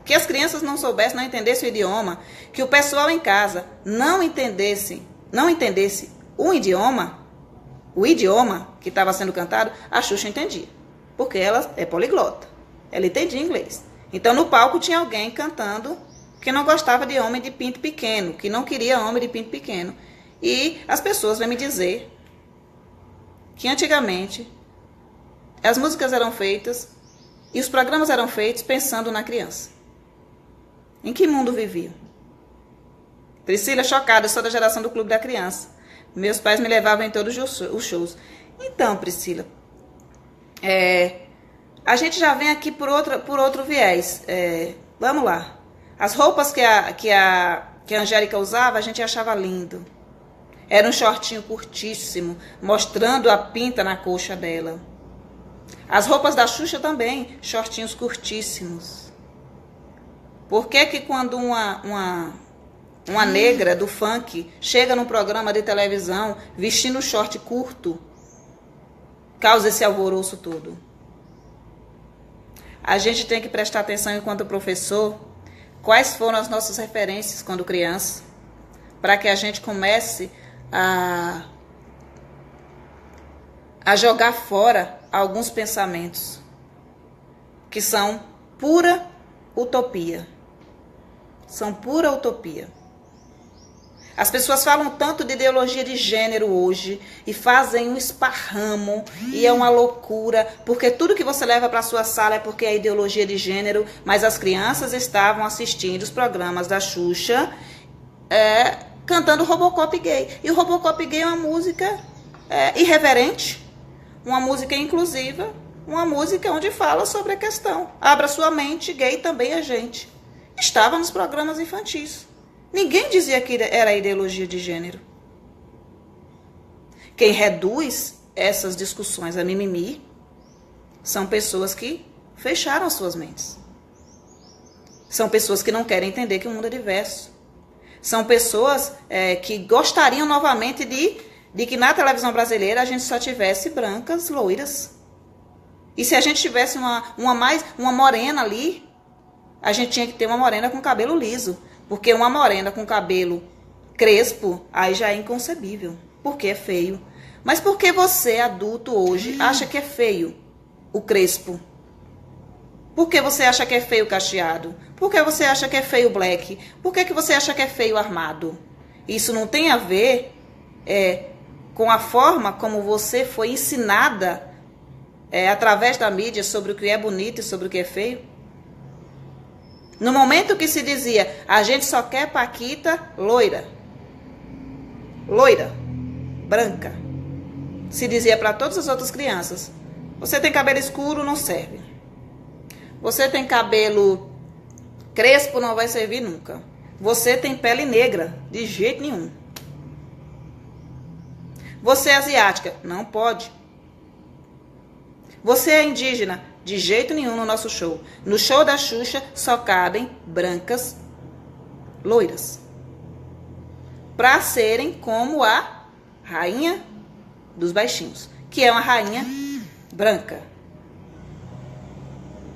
que as crianças não soubessem, não entendessem o idioma, que o pessoal em casa não entendesse o idioma que estava sendo cantado. A Xuxa entendia, porque ela é poliglota, ela entendia inglês. Então no palco tinha alguém cantando que não gostava de homem de pinto pequeno, que não queria homem de pinto pequeno. E as pessoas vêm me dizer que antigamente as músicas eram feitas e os programas eram feitos pensando na criança. Em que mundo viviam? Priscila, chocada, eu sou da geração do Clube da Criança. Meus pais me levavam em todos os shows. Então, Priscila, a gente já vem aqui por outro viés. Vamos lá. As roupas que a Angélica usava, a gente achava lindo. Era um shortinho curtíssimo, mostrando a pinta na coxa dela. As roupas da Xuxa também, shortinhos curtíssimos. Por que quando uma negra do funk chega num programa de televisão vestindo short curto, causa esse alvoroço todo? A gente tem que prestar atenção enquanto professor, quais foram as nossas referências quando criança, para que a gente comece a jogar fora alguns pensamentos que são pura utopia. São pura utopia. As pessoas falam tanto de ideologia de gênero hoje e fazem um esparramo e é uma loucura, porque tudo que você leva para a sua sala é porque é ideologia de gênero, mas as crianças estavam assistindo os programas da Xuxa cantando Robocop gay. E o Robocop gay é uma música irreverente, uma música inclusiva, uma música onde fala sobre a questão. Abra sua mente, gay também é gente. Estava nos programas infantis. Ninguém dizia que era ideologia de gênero. Quem reduz essas discussões a mimimi são pessoas que fecharam as suas mentes. São pessoas que não querem entender que o mundo é diverso. São pessoas que gostariam novamente de que na televisão brasileira a gente só tivesse brancas, loiras. E se a gente tivesse uma morena ali, a gente tinha que ter uma morena com cabelo liso. Porque uma morena com cabelo crespo, aí já é inconcebível. Porque é feio. Mas por que você, adulto hoje, acha que é feio o crespo? Por que você acha que é feio o cacheado? Por que você acha que é feio o black? Por que você acha que é feio o armado? Isso não tem a ver com a forma como você foi ensinada através da mídia sobre o que é bonito e sobre o que é feio? No momento que se dizia, a gente só quer paquita loira, branca, se dizia para todas as outras crianças, você tem cabelo escuro, não serve. Você tem cabelo crespo, não vai servir nunca. Você tem pele negra, de jeito nenhum. Você é asiática, não pode. Você é indígena, de jeito nenhum no nosso show. No show da Xuxa só cabem brancas loiras. Para serem como a rainha dos baixinhos, que é uma rainha branca,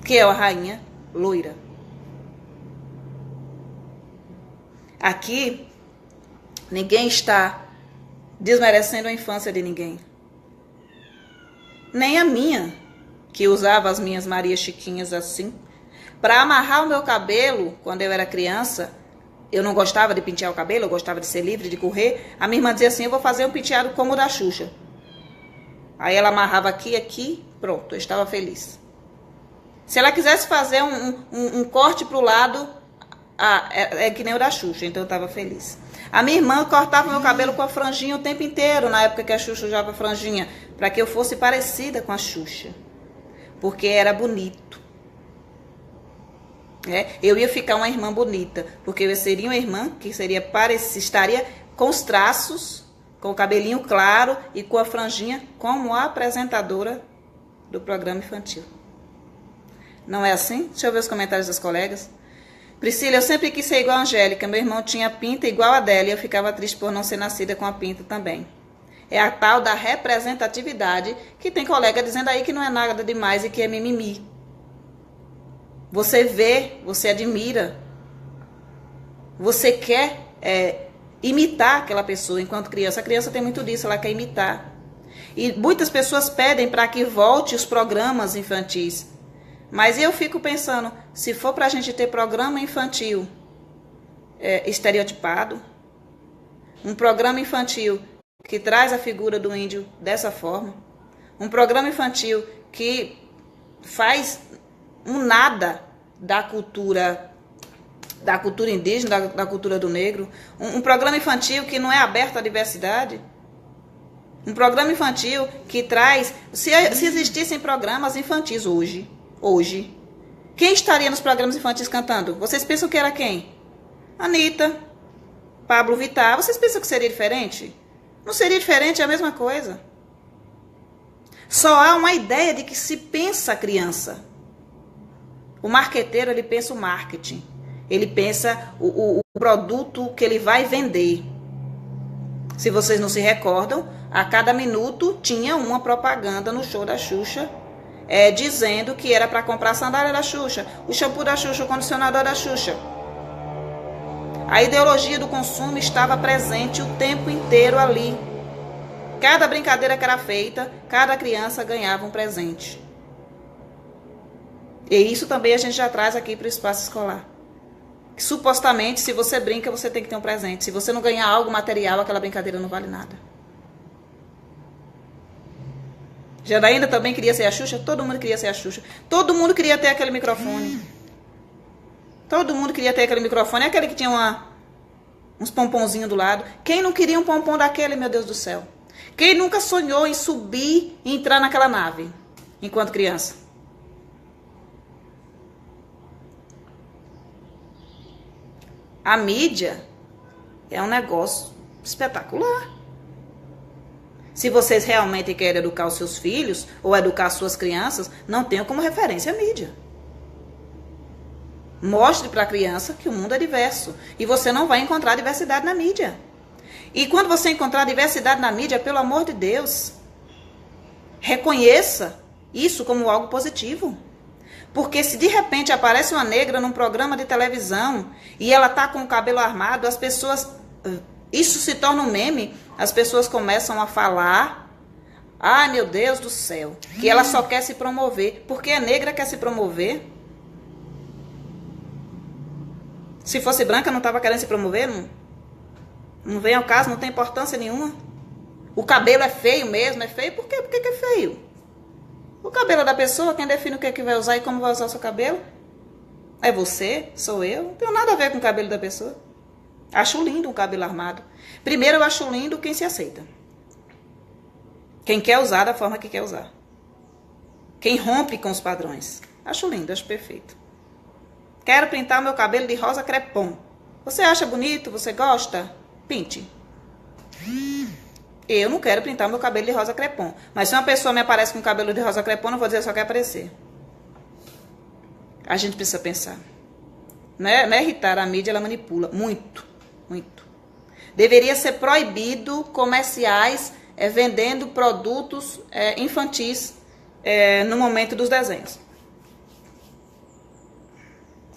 que é uma rainha loira. Aqui, ninguém está desmerecendo a infância de ninguém. Nem a minha, que usava as minhas Maria Chiquinhas assim. Para amarrar o meu cabelo, quando eu era criança, eu não gostava de pentear o cabelo, eu gostava de ser livre, de correr. A minha irmã dizia assim, eu vou fazer um penteado como o da Xuxa. Aí ela amarrava aqui, pronto, eu estava feliz. Se ela quisesse fazer um corte para o lado, é que nem o da Xuxa, então eu estava feliz. A minha irmã cortava meu cabelo com a franjinha o tempo inteiro, na época que a Xuxa usava franjinha, para que eu fosse parecida com a Xuxa. Porque era bonito. Eu ia ficar uma irmã bonita, porque eu seria uma irmã que estaria com os traços, com o cabelinho claro e com a franjinha como a apresentadora do programa infantil. Não é assim? Deixa eu ver os comentários das colegas. Priscila, eu sempre quis ser igual a Angélica. Meu irmão tinha pinta igual a dela e eu ficava triste por não ser nascida com a pinta também. É a tal da representatividade que tem colega dizendo aí que não é nada demais e que é mimimi. Você vê, você admira, você quer imitar aquela pessoa enquanto criança. A criança tem muito disso, ela quer imitar. E muitas pessoas pedem para que volte os programas infantis. Mas eu fico pensando, se for para a gente ter programa infantil estereotipado, um programa infantil que traz a figura do índio dessa forma, um programa infantil que faz um nada da cultura indígena, da cultura do negro, um programa infantil que não é aberto à diversidade, um programa infantil que traz, se existissem programas infantis hoje, quem estaria nos programas infantis cantando? Vocês pensam que era quem? Anitta, Pablo Vittar. Vocês pensam que seria diferente? Não seria diferente, é a mesma coisa. Só há uma ideia de que se pensa a criança. O marqueteiro, ele pensa o marketing. Ele pensa o produto que ele vai vender. Se vocês não se recordam, a cada minuto tinha uma propaganda no show da Xuxa, dizendo que era para comprar a sandália da Xuxa, o shampoo da Xuxa, o condicionador da Xuxa. A ideologia do consumo estava presente o tempo inteiro ali. Cada brincadeira que era feita, cada criança ganhava um presente. E isso também a gente já traz aqui para o espaço escolar. Que, supostamente, se você brinca, você tem que ter um presente. Se você não ganhar algo material, aquela brincadeira não vale nada. Janaína também queria ser a Xuxa? Todo mundo queria ser a Xuxa. Todo mundo queria ter aquele microfone. Todo mundo queria ter aquele microfone. Aquele que tinha uns pomponzinhos do lado. Quem não queria um pompom daquele, meu Deus do céu? Quem nunca sonhou em subir e entrar naquela nave enquanto criança? A mídia é um negócio espetacular. Se vocês realmente querem educar os seus filhos ou educar as suas crianças, não tenham como referência a mídia. Mostre para a criança que o mundo é diverso. E você não vai encontrar diversidade na mídia. E quando você encontrar diversidade na mídia, pelo amor de Deus, reconheça isso como algo positivo. Porque se de repente aparece uma negra num programa de televisão e ela tá com o cabelo armado, as pessoas... Isso se torna um meme, as pessoas começam a falar, ai meu Deus do céu, que ela só quer se promover. Porque a negra quer se promover? Se fosse branca não estava querendo se promover? Não vem ao caso, não tem importância nenhuma. O cabelo é feio mesmo, é feio? Por quê? Por que é feio? O cabelo é da pessoa, quem define o que é que vai usar e como vai usar o seu cabelo? É você? Sou eu? Não tem nada a ver com o cabelo da pessoa. Acho lindo um cabelo armado. Primeiro eu acho lindo quem se aceita. Quem quer usar da forma que quer usar. Quem rompe com os padrões. Acho lindo, acho perfeito. Quero pintar o meu cabelo de rosa crepom. Você acha bonito? Você gosta? Pinte. Eu não quero pintar meu cabelo de rosa crepom. Mas se uma pessoa me aparece com cabelo de rosa crepom, não vou dizer só quer aparecer. A gente precisa pensar. Não é irritar, a mídia ela manipula. Muito. Deveria ser proibido comerciais vendendo produtos infantis no momento dos desenhos.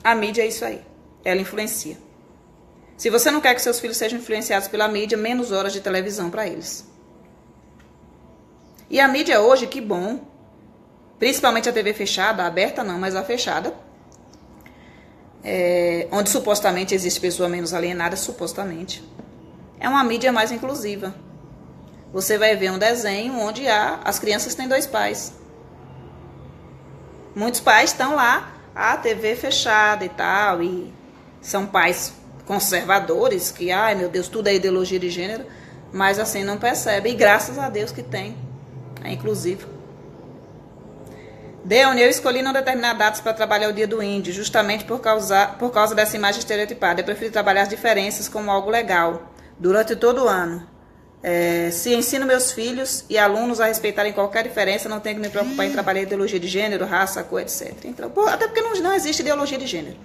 A mídia é isso aí. Ela influencia. Se você não quer que seus filhos sejam influenciados pela mídia, menos horas de televisão para eles. E a mídia hoje, que bom. Principalmente a TV fechada, a aberta não, mas a fechada. Onde supostamente existe pessoa menos alienada, supostamente. É uma mídia mais inclusiva. Você vai ver um desenho onde as crianças têm 2 pais. Muitos pais estão lá, a TV fechada e tal, e são pais conservadores, que, ai meu Deus, tudo é ideologia de gênero, mas assim não percebe. E graças a Deus que tem, é inclusivo. Deone, eu escolhi não determinar datas para trabalhar o dia do índio, justamente por causa dessa imagem estereotipada. Eu prefiro trabalhar as diferenças como algo legal, durante todo o ano. Se ensino meus filhos e alunos a respeitarem qualquer diferença, não tenho que me preocupar em trabalhar ideologia de gênero, raça, cor, etc. Então, até porque não existe ideologia de gênero.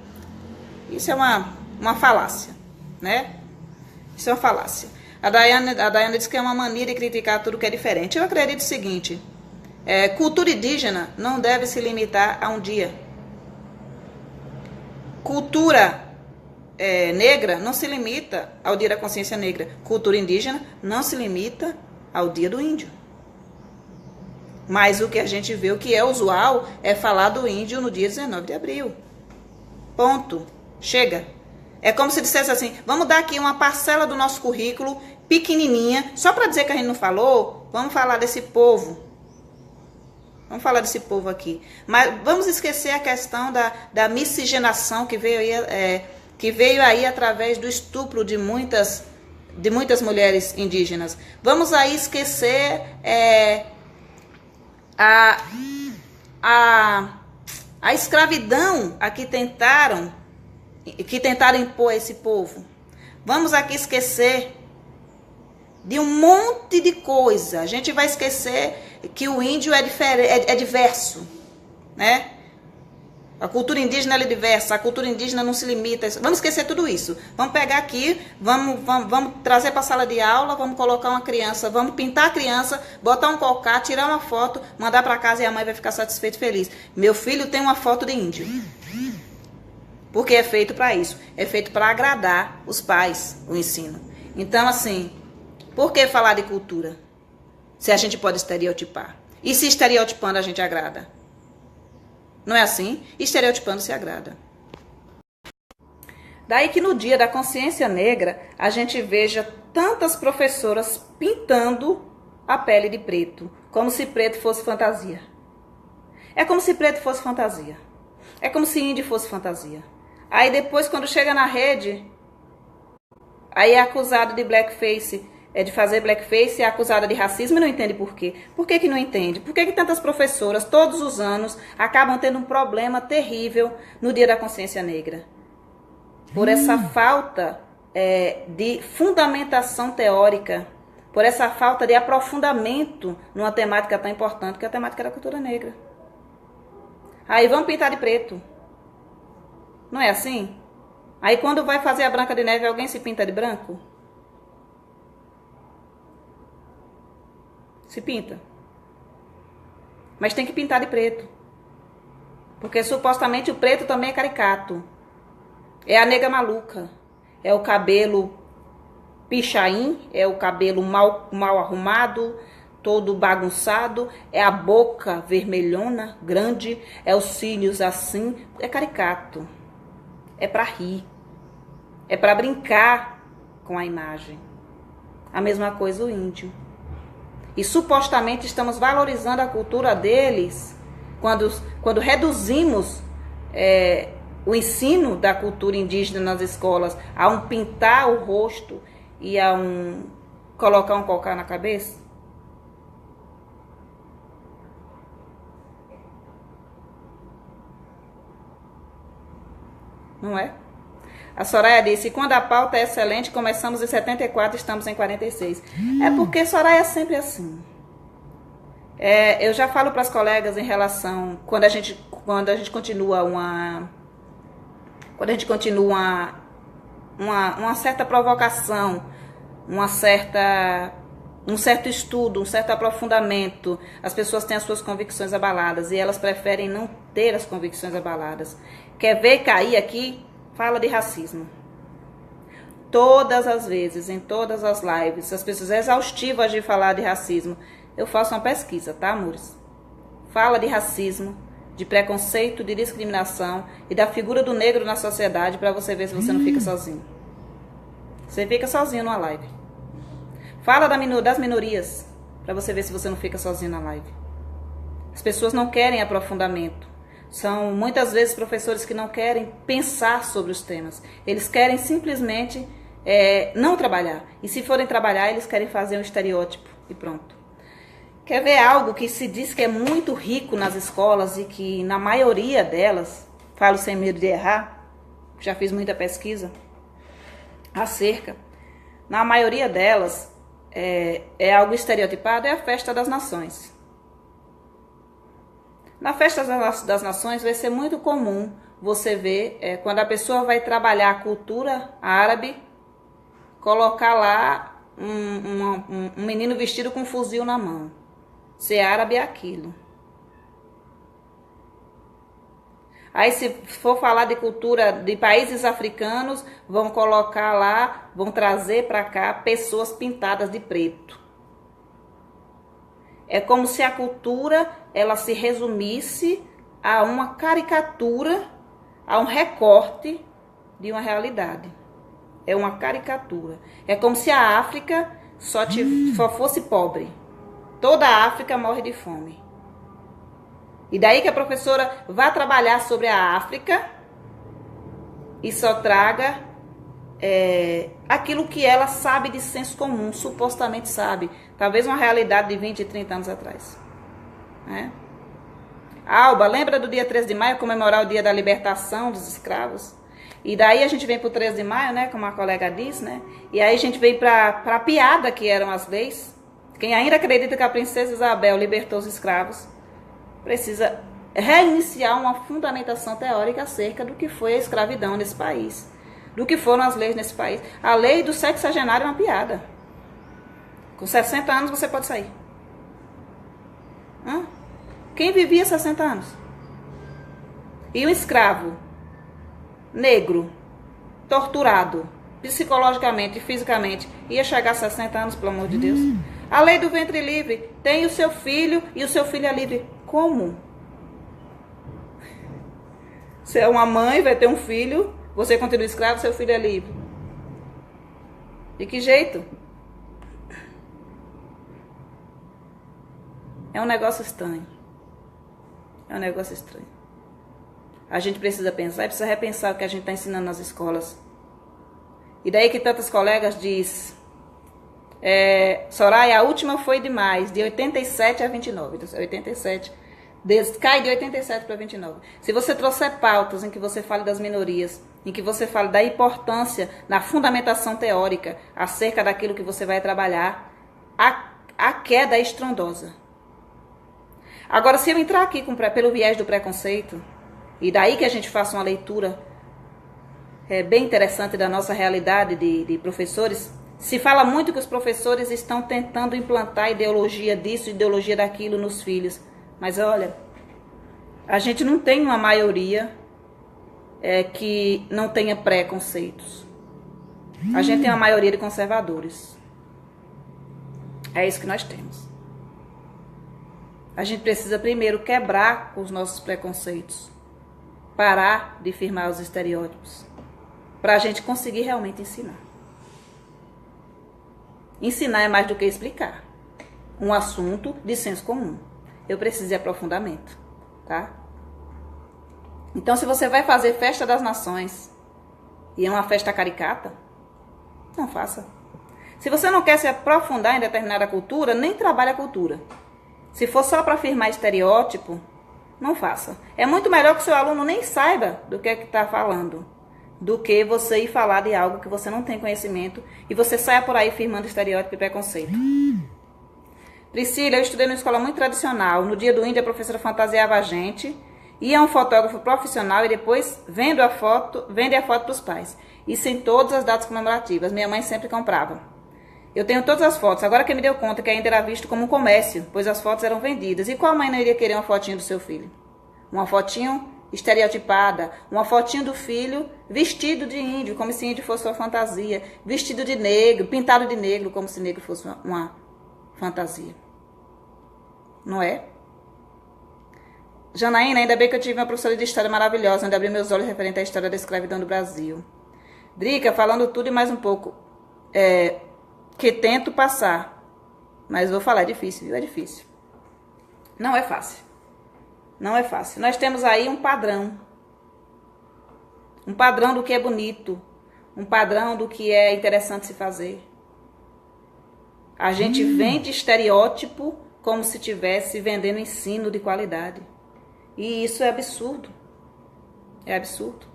Isso é uma falácia, né? Isso é uma falácia. A Daiane diz que é uma mania de criticar tudo que é diferente. Eu acredito o seguinte, cultura indígena não deve se limitar a um dia. Cultura negra não se limita ao Dia da Consciência Negra. Cultura indígena não se limita ao Dia do Índio. Mas o que a gente vê, o que é usual, é falar do índio no dia 19 de abril. Ponto. Chega. É como se dissesse assim, vamos dar aqui uma parcela do nosso currículo, pequenininha, só para dizer que a gente não falou, vamos falar desse povo. Vamos falar desse povo aqui. Mas vamos esquecer a questão da miscigenação que veio aí através do estupro de muitas mulheres indígenas. Vamos aí esquecer a escravidão a que tentaram impor a esse povo. Vamos aqui esquecer de um monte de coisa. A gente vai esquecer que o índio é diverso, né? A cultura indígena é diversa, a cultura indígena não se limita. Vamos esquecer tudo isso. Vamos pegar aqui, vamos trazer para a sala de aula, vamos colocar uma criança, vamos pintar a criança, botar um cocá, tirar uma foto, mandar para casa e a mãe vai ficar satisfeita e feliz. Meu filho tem uma foto de índio. Porque é feito para isso. É feito para agradar os pais, o ensino. Então, assim, por que falar de cultura? Se a gente pode estereotipar. E se estereotipando a gente agrada? Não é assim? Estereotipando se agrada. Daí que no Dia da Consciência Negra, a gente veja tantas professoras pintando a pele de preto, como se preto fosse fantasia. É como se preto fosse fantasia. É como se índio fosse fantasia. Aí depois, quando chega na rede, aí é acusado de blackface, de fazer blackface, é acusada de racismo e não entende por quê. Por que não entende? Por que tantas professoras, todos os anos, acabam tendo um problema terrível no Dia da Consciência Negra? Por essa falta de fundamentação teórica, por essa falta de aprofundamento numa temática tão importante que é a temática da cultura negra. Aí vão pintar de preto. Não é assim? Aí quando vai fazer a Branca de Neve, alguém se pinta de branco? Se pinta. Mas tem que pintar de preto. Porque supostamente o preto também é caricato. É a nega maluca. É o cabelo pichain, é o cabelo mal arrumado, todo bagunçado, é a boca vermelhona, grande, é os cílios assim, é caricato. É para rir. É para brincar com a imagem. A mesma coisa o índio. E supostamente estamos valorizando a cultura deles quando reduzimos o ensino da cultura indígena nas escolas a um pintar o rosto e a colocar um cocá na cabeça. Não é? A Soraya disse, quando a pauta é excelente, começamos em 74 e estamos em 46. É porque Soraya é sempre assim. Eu já falo para as colegas em relação, quando a gente continua uma certa provocação, um certo estudo, um certo aprofundamento, as pessoas têm as suas convicções abaladas e elas preferem não ter as convicções abaladas. Quer ver cair aqui? Fala de racismo. Todas as vezes, em todas as lives, as pessoas exaustivas de falar de racismo, eu faço uma pesquisa, tá, amores? Fala de racismo, de preconceito, de discriminação e da figura do negro na sociedade para você ver se você não fica sozinho. Você fica sozinho numa live. Fala das minorias para você ver se você não fica sozinho na live. As pessoas não querem aprofundamento. São muitas vezes professores que não querem pensar sobre os temas. Eles querem simplesmente não trabalhar. E se forem trabalhar, eles querem fazer um estereótipo e pronto. Quer ver algo que se diz que é muito rico nas escolas e que na maioria delas, falo sem medo de errar, já fiz muita pesquisa acerca, na maioria delas, é algo estereotipado, é a festa das nações. Na festa das nações vai ser muito comum você ver, quando a pessoa vai trabalhar a cultura árabe, colocar lá um menino vestido com um fuzil na mão. Ser árabe é aquilo. Aí se for falar de cultura de países africanos, vão colocar lá, vão trazer para cá pessoas pintadas de preto. É como se a cultura ela se resumisse a uma caricatura, a um recorte de uma realidade. É uma caricatura. É como se a África só fosse pobre. Toda a África morre de fome. E daí que a professora vá trabalhar sobre a África e só traga aquilo que ela sabe de senso comum, supostamente sabe. Talvez uma realidade de 20, 30 anos atrás. Alba, lembra do dia 13 de maio, comemorar o dia da libertação dos escravos? E daí a gente vem para o 13 de maio, né, como a colega disse, né? E aí a gente vem para a piada que eram as leis. Quem ainda acredita que a princesa Isabel libertou os escravos, precisa reiniciar uma fundamentação teórica acerca do que foi a escravidão nesse país, do que foram as leis nesse país. A lei do sexagenário é uma piada. Com 60 anos você pode sair. Quem vivia 60 anos? E um escravo negro, torturado, psicologicamente e fisicamente, ia chegar a 60 anos, pelo amor de Deus? A lei do ventre livre, tem o seu filho e o seu filho é livre. Como? Você é uma mãe, vai ter um filho, você continua escravo, seu filho é livre. De que jeito? É um negócio estranho. É um negócio estranho. A gente precisa pensar e precisa repensar o que a gente está ensinando nas escolas. E daí que tantos colegas dizem, Soraya, a última foi demais, de 87 a 29. 87, cai de 87 para 29. Se você trouxer pautas em que você fale das minorias, em que você fale da importância na fundamentação teórica acerca daquilo que você vai trabalhar, a queda é estrondosa. Agora, se eu entrar aqui pelo viés do preconceito, e daí que a gente faça uma leitura bem interessante da nossa realidade de professores, se fala muito que os professores estão tentando implantar ideologia disso, ideologia daquilo nos filhos. Mas olha, a gente não tem uma maioria que não tenha preconceitos. A gente tem uma maioria de conservadores. É isso que nós temos. A gente precisa primeiro quebrar os nossos preconceitos. Parar de firmar os estereótipos. Para a gente conseguir realmente ensinar. Ensinar é mais do que explicar. Um assunto de senso comum. Eu preciso de aprofundamento, tá? Então, se você vai fazer festa das nações e é uma festa caricata, não faça. Se você não quer se aprofundar em determinada cultura, nem trabalhe a cultura. Se for só para firmar estereótipo, não faça. É muito melhor que o seu aluno nem saiba do que está falando, do que você ir falar de algo que você não tem conhecimento e você saia por aí firmando estereótipo e preconceito. Priscila, eu estudei numa escola muito tradicional. No dia do índio, a professora fantasiava a gente, ia um fotógrafo profissional e depois vende a foto para os pais. Isso em todas as datas comemorativas. Minha mãe sempre comprava. Eu tenho todas as fotos. Agora que me deu conta que ainda era visto como um comércio, pois as fotos eram vendidas. E qual mãe não iria querer uma fotinho do seu filho? Uma fotinho estereotipada, uma fotinho do filho vestido de índio, como se índio fosse uma fantasia, vestido de negro, pintado de negro, como se negro fosse uma fantasia. Não é? Janaína, ainda bem que eu tive uma professora de história maravilhosa, onde abriu meus olhos referente à história da escravidão do Brasil. Drica, falando tudo e mais um pouco, que tento passar, mas vou falar, é difícil, viu? É difícil. Não é fácil. Não é fácil. Nós temos aí um padrão. Um padrão do que é bonito. Um padrão do que é interessante se fazer. A gente vende estereótipo como se estivesse vendendo ensino de qualidade. E isso é absurdo. É absurdo.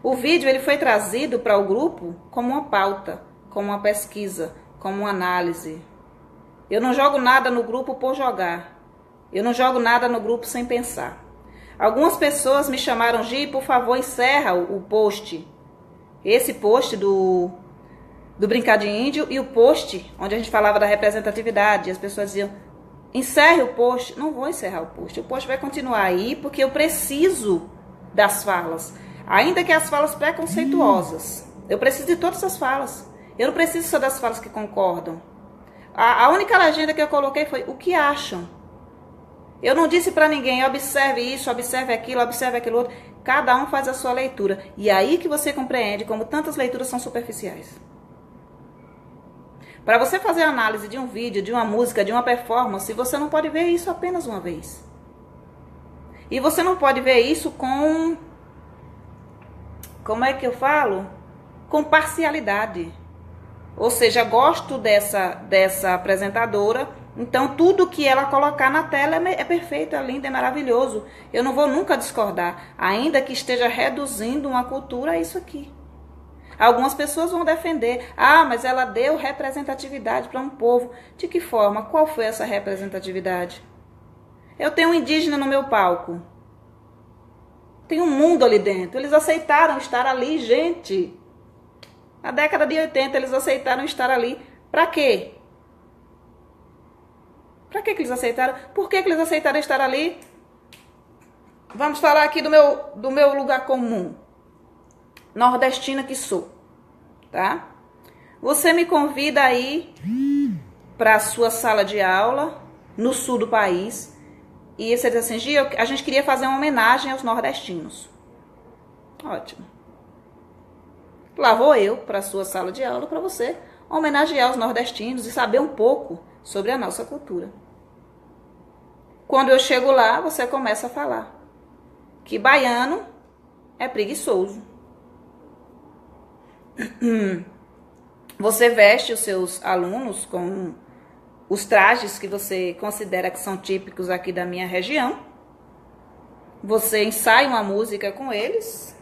O vídeo ele foi trazido para o grupo como uma pauta, como uma pesquisa, como uma análise. Eu não jogo nada no grupo por jogar. Eu não jogo nada no grupo sem pensar. Algumas pessoas me chamaram, Gi, por favor, encerra o post. Esse post do Brincar de Índio e o post onde a gente falava da representatividade. E as pessoas diziam, encerre o post. Não vou encerrar o post. O post vai continuar aí porque eu preciso das falas. Ainda que as falas preconceituosas. Eu preciso de todas as falas. Eu não preciso só das falas que concordam. A única legenda que eu coloquei foi o que acham. Eu não disse para ninguém, observe isso, observe aquilo outro. Cada um faz a sua leitura. E aí que você compreende como tantas leituras são superficiais. Para você fazer a análise de um vídeo, de uma música, de uma performance, você não pode ver isso apenas uma vez. E você não pode ver isso com... Como é que eu falo? Com parcialidade. Ou seja, gosto dessa apresentadora, então tudo que ela colocar na tela é perfeito, é lindo, é maravilhoso. Eu não vou nunca discordar, ainda que esteja reduzindo uma cultura a isso aqui. Algumas pessoas vão defender, mas ela deu representatividade para um povo. De que forma? Qual foi essa representatividade? Eu tenho um indígena no meu palco. Tem um mundo ali dentro. Eles aceitaram estar ali, gente. Na década de 80, eles aceitaram estar ali. Para quê? Para que eles aceitaram? Por que eles aceitaram estar ali? Vamos falar aqui do meu lugar comum. Nordestina que sou, tá? Você me convida aí para a sua sala de aula no sul do país e você diz assim, Gi, a gente queria fazer uma homenagem aos nordestinos. Ótimo. Lá vou eu para a sua sala de aula para você homenagear os nordestinos e saber um pouco sobre a nossa cultura. Quando eu chego lá, você começa a falar que baiano é preguiçoso. Você veste os seus alunos com os trajes que você considera que são típicos aqui da minha região. Você ensaia uma música com eles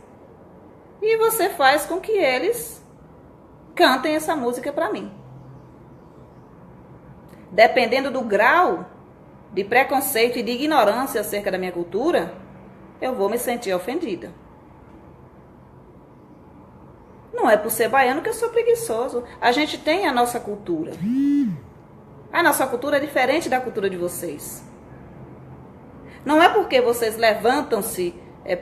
e você faz com que eles cantem essa música para mim. Dependendo do grau de preconceito e de ignorância acerca da minha cultura, eu vou me sentir ofendida. Não é por ser baiano que eu sou preguiçoso. A gente tem a nossa cultura. A nossa cultura é diferente da cultura de vocês. Não é porque vocês levantam-se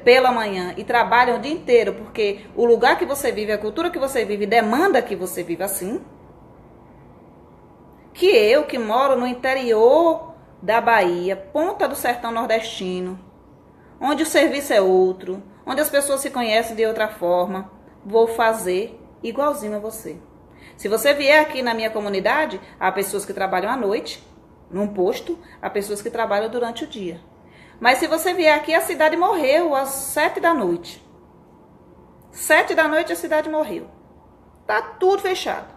pela manhã e trabalham o dia inteiro, porque o lugar que você vive, a cultura que você vive, demanda que você viva assim, que eu, que moro no interior da Bahia, ponta do sertão nordestino, onde o serviço é outro, onde as pessoas se conhecem de outra forma, vou fazer igualzinho a você. Se você vier aqui na minha comunidade, há pessoas que trabalham à noite, num posto, há pessoas que trabalham durante o dia. Mas se você vier aqui, a cidade morreu às 7 da noite. 7 da noite a cidade morreu. Tá tudo fechado.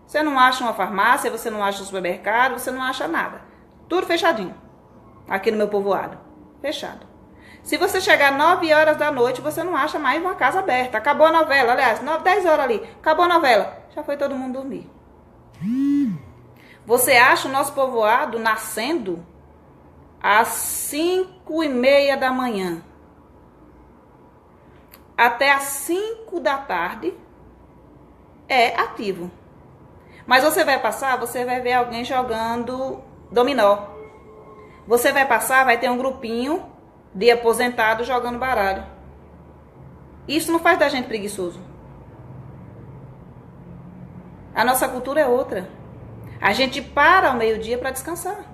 Você não acha uma farmácia, você não acha um supermercado, você não acha nada. Tudo fechadinho. Aqui no meu povoado. Fechado. Se você chegar 9 horas da noite, você não acha mais uma casa aberta. Acabou a novela, aliás, 10 horas ali. Acabou a novela. Já foi todo mundo dormir. Você acha o nosso povoado nascendo às 5:30 da manhã. Até às 5 da tarde é ativo. Mas você vai passar, você vai ver alguém jogando dominó. Você vai passar, vai ter um grupinho de aposentados jogando baralho. Isso não faz da gente preguiçoso. A nossa cultura é outra. A gente para ao meio-dia para descansar.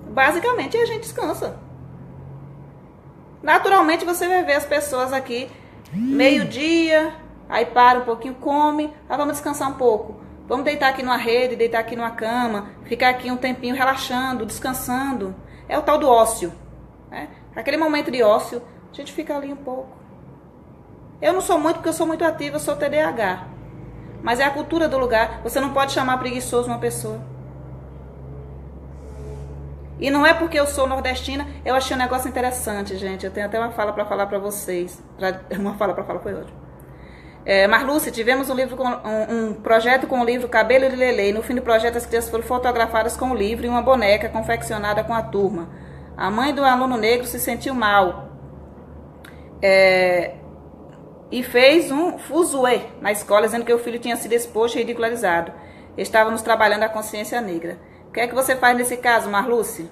Basicamente, a gente descansa. Naturalmente, você vai ver as pessoas aqui, meio-dia, aí para um pouquinho, come, vamos descansar um pouco. Vamos deitar aqui numa rede, deitar aqui numa cama, ficar aqui um tempinho relaxando, descansando. É o tal do ócio. Né? Aquele momento de ócio, a gente fica ali um pouco. Eu não sou muito, porque eu sou muito ativa, eu sou TDAH. Mas é a cultura do lugar. Você não pode chamar preguiçoso uma pessoa. E não é porque eu sou nordestina, eu achei um negócio interessante, gente. Eu tenho até uma fala para falar para vocês. Uma fala para falar foi ótimo. Marluce, tivemos um projeto com o livro Cabelo de Lelê. E no fim do projeto as crianças foram fotografadas com o livro e uma boneca confeccionada com a turma. A mãe do aluno negro se sentiu mal e fez um fuzuê na escola, dizendo que o filho tinha sido exposto e ridicularizado. Estávamos trabalhando a consciência negra. O que é que você faz nesse caso, Marluce?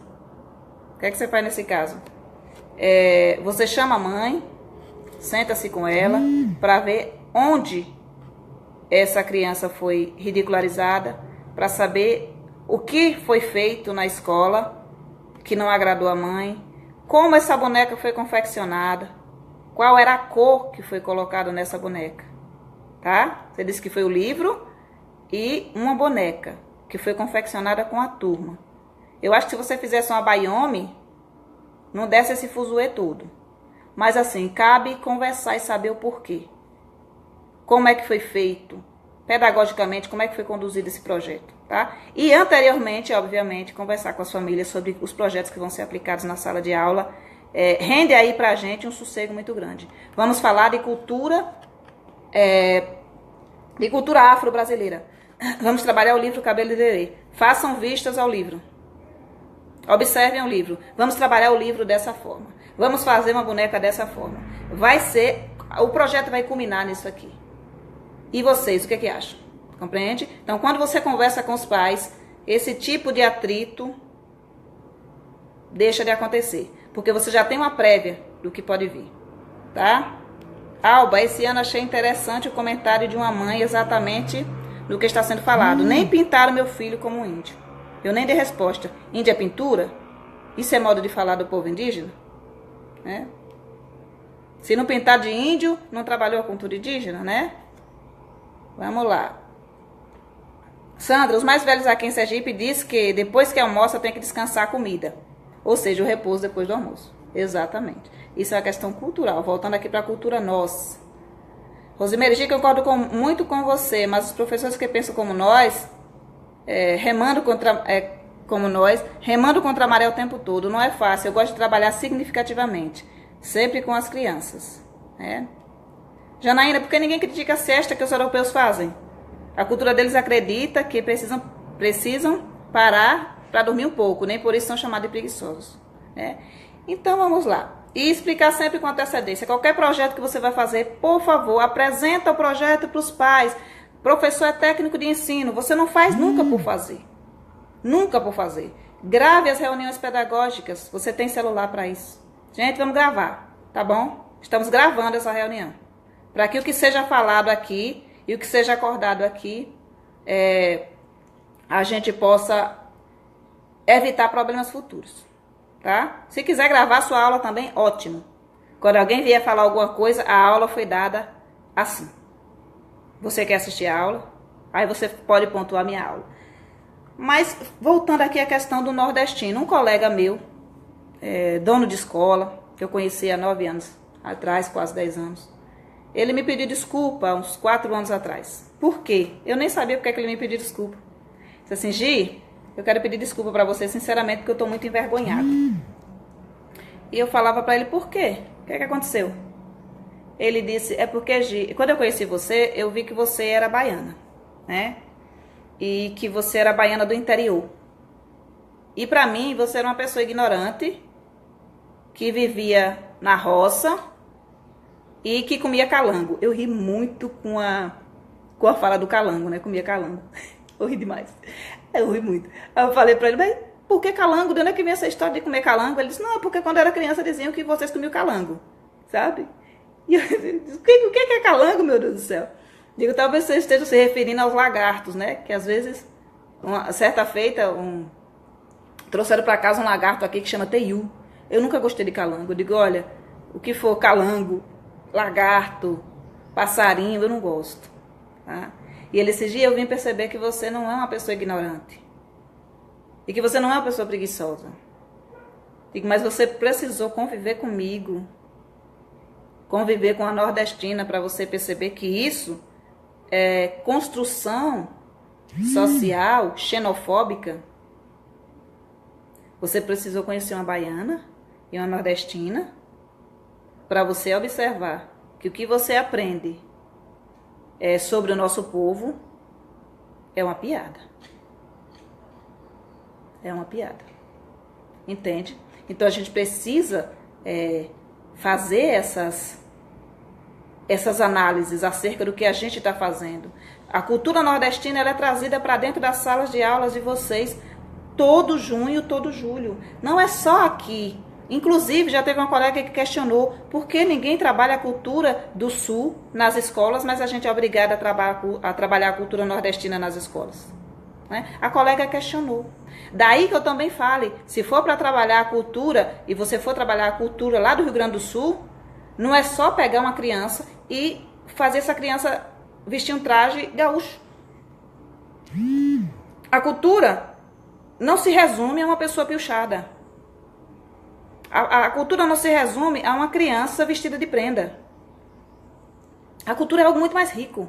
O que é que você faz nesse caso? Você chama a mãe, senta-se com ela para ver onde essa criança foi ridicularizada, para saber o que foi feito na escola que não agradou a mãe, como essa boneca foi confeccionada, qual era a cor que foi colocada nessa boneca, tá? Você disse que foi o livro e uma boneca que foi confeccionada com a turma. Eu acho que se você fizesse uma baiome, não desse esse fuzuê todo. Mas assim, cabe conversar e saber o porquê. Como é que foi feito, pedagogicamente, como é que foi conduzido esse projeto, tá? E anteriormente, obviamente, conversar com as famílias sobre os projetos que vão ser aplicados na sala de aula. Rende aí pra gente um sossego muito grande. Vamos falar de cultura afro-brasileira. Vamos trabalhar o livro Cabelo de Lelê. Façam vistas ao livro. Observem o livro. Vamos trabalhar o livro dessa forma. Vamos fazer uma boneca dessa forma. O projeto vai culminar nisso aqui. E vocês, o que acham? Compreende? Então, quando você conversa com os pais, esse tipo de atrito deixa de acontecer. Porque você já tem uma prévia do que pode vir. Tá? Alba, esse ano achei interessante o comentário de uma mãe exatamente do que está sendo falado. Nem pintaram meu filho como um índio. Eu nem dei resposta. Índio é pintura? Isso é modo de falar do povo indígena? Se não pintar de índio, não trabalhou a cultura indígena, né? Vamos lá. Sandra, os mais velhos aqui em Sergipe diz que depois que almoça tem que descansar a comida. Ou seja, o repouso depois do almoço. Exatamente. Isso é uma questão cultural. Voltando aqui para a cultura nossa. Rosimeire, concordo muito com você, mas os professores que pensam como nós, remando contra a maré o tempo todo, não é fácil. Eu gosto de trabalhar significativamente, sempre com as crianças. Janaína, por que ninguém critica a siesta que os europeus fazem? A cultura deles acredita que precisam parar para dormir um pouco, nem por isso são chamados de preguiçosos. Então vamos lá. E explicar sempre com antecedência. Qualquer projeto que você vai fazer, por favor, apresenta o projeto para os pais. Professor é técnico de ensino. Você não faz nunca por fazer. Nunca por fazer. Grave as reuniões pedagógicas. Você tem celular para isso. Gente, vamos gravar, tá bom? Estamos gravando essa reunião. Para que o que seja falado aqui e o que seja acordado aqui, a gente possa evitar problemas futuros. Tá? Se quiser gravar sua aula também, ótimo. Quando alguém vier falar alguma coisa, a aula foi dada assim. Você quer assistir a aula? Aí você pode pontuar a minha aula. Mas, voltando aqui à questão do nordestino, um colega meu, dono de escola, que eu conheci há 9 anos atrás, quase 10 anos, ele me pediu desculpa há uns 4 anos atrás. Por quê? Eu nem sabia porque ele me pediu desculpa. Disse assim, Gi, eu quero pedir desculpa pra você, sinceramente, porque eu tô muito envergonhado. E eu falava pra ele, por quê? O que aconteceu? Ele disse, porque, Gi, quando eu conheci você, eu vi que você era baiana, né? E que você era baiana do interior. E pra mim, você era uma pessoa ignorante, que vivia na roça e que comia calango. Eu ri muito com a fala do calango, né? Comia calango. Eu ri demais. Eu ri muito. Aí eu falei pra ele, mas por que calango? De onde é que vem essa história de comer calango? Ele disse, não, porque quando eu era criança diziam que vocês comiam calango, sabe? E eu disse, o que é calango, meu Deus do céu? Digo, talvez você esteja se referindo aos lagartos, né? Que às vezes, certa feita, trouxeram pra casa um lagarto aqui que chama teiu. Eu nunca gostei de calango. Eu digo, olha, o que for calango, lagarto, passarinho, eu não gosto, tá? E ele esses dias eu vim perceber que você não é uma pessoa ignorante. E que você não é uma pessoa preguiçosa. Digo, mas você precisou conviver comigo. Conviver com a nordestina para você perceber que isso é construção social xenofóbica. Você precisou conhecer uma baiana e uma nordestina para você observar que o que você aprende sobre o nosso povo, é uma piada. É uma piada. Entende? Então a gente precisa fazer essas análises acerca do que a gente está fazendo. A cultura nordestina ela é trazida para dentro das salas de aulas de vocês todo junho, todo julho. Não é só aqui. Inclusive, já teve uma colega que questionou por que ninguém trabalha a cultura do Sul nas escolas, mas a gente é obrigada a trabalhar a cultura nordestina nas escolas. Né? A colega questionou. Daí que eu também fale, se for para trabalhar a cultura, e você for trabalhar a cultura lá do Rio Grande do Sul, não é só pegar uma criança e fazer essa criança vestir um traje gaúcho. A cultura não se resume a uma pessoa piochada. A cultura não se resume a uma criança vestida de prenda. A cultura é algo muito mais rico.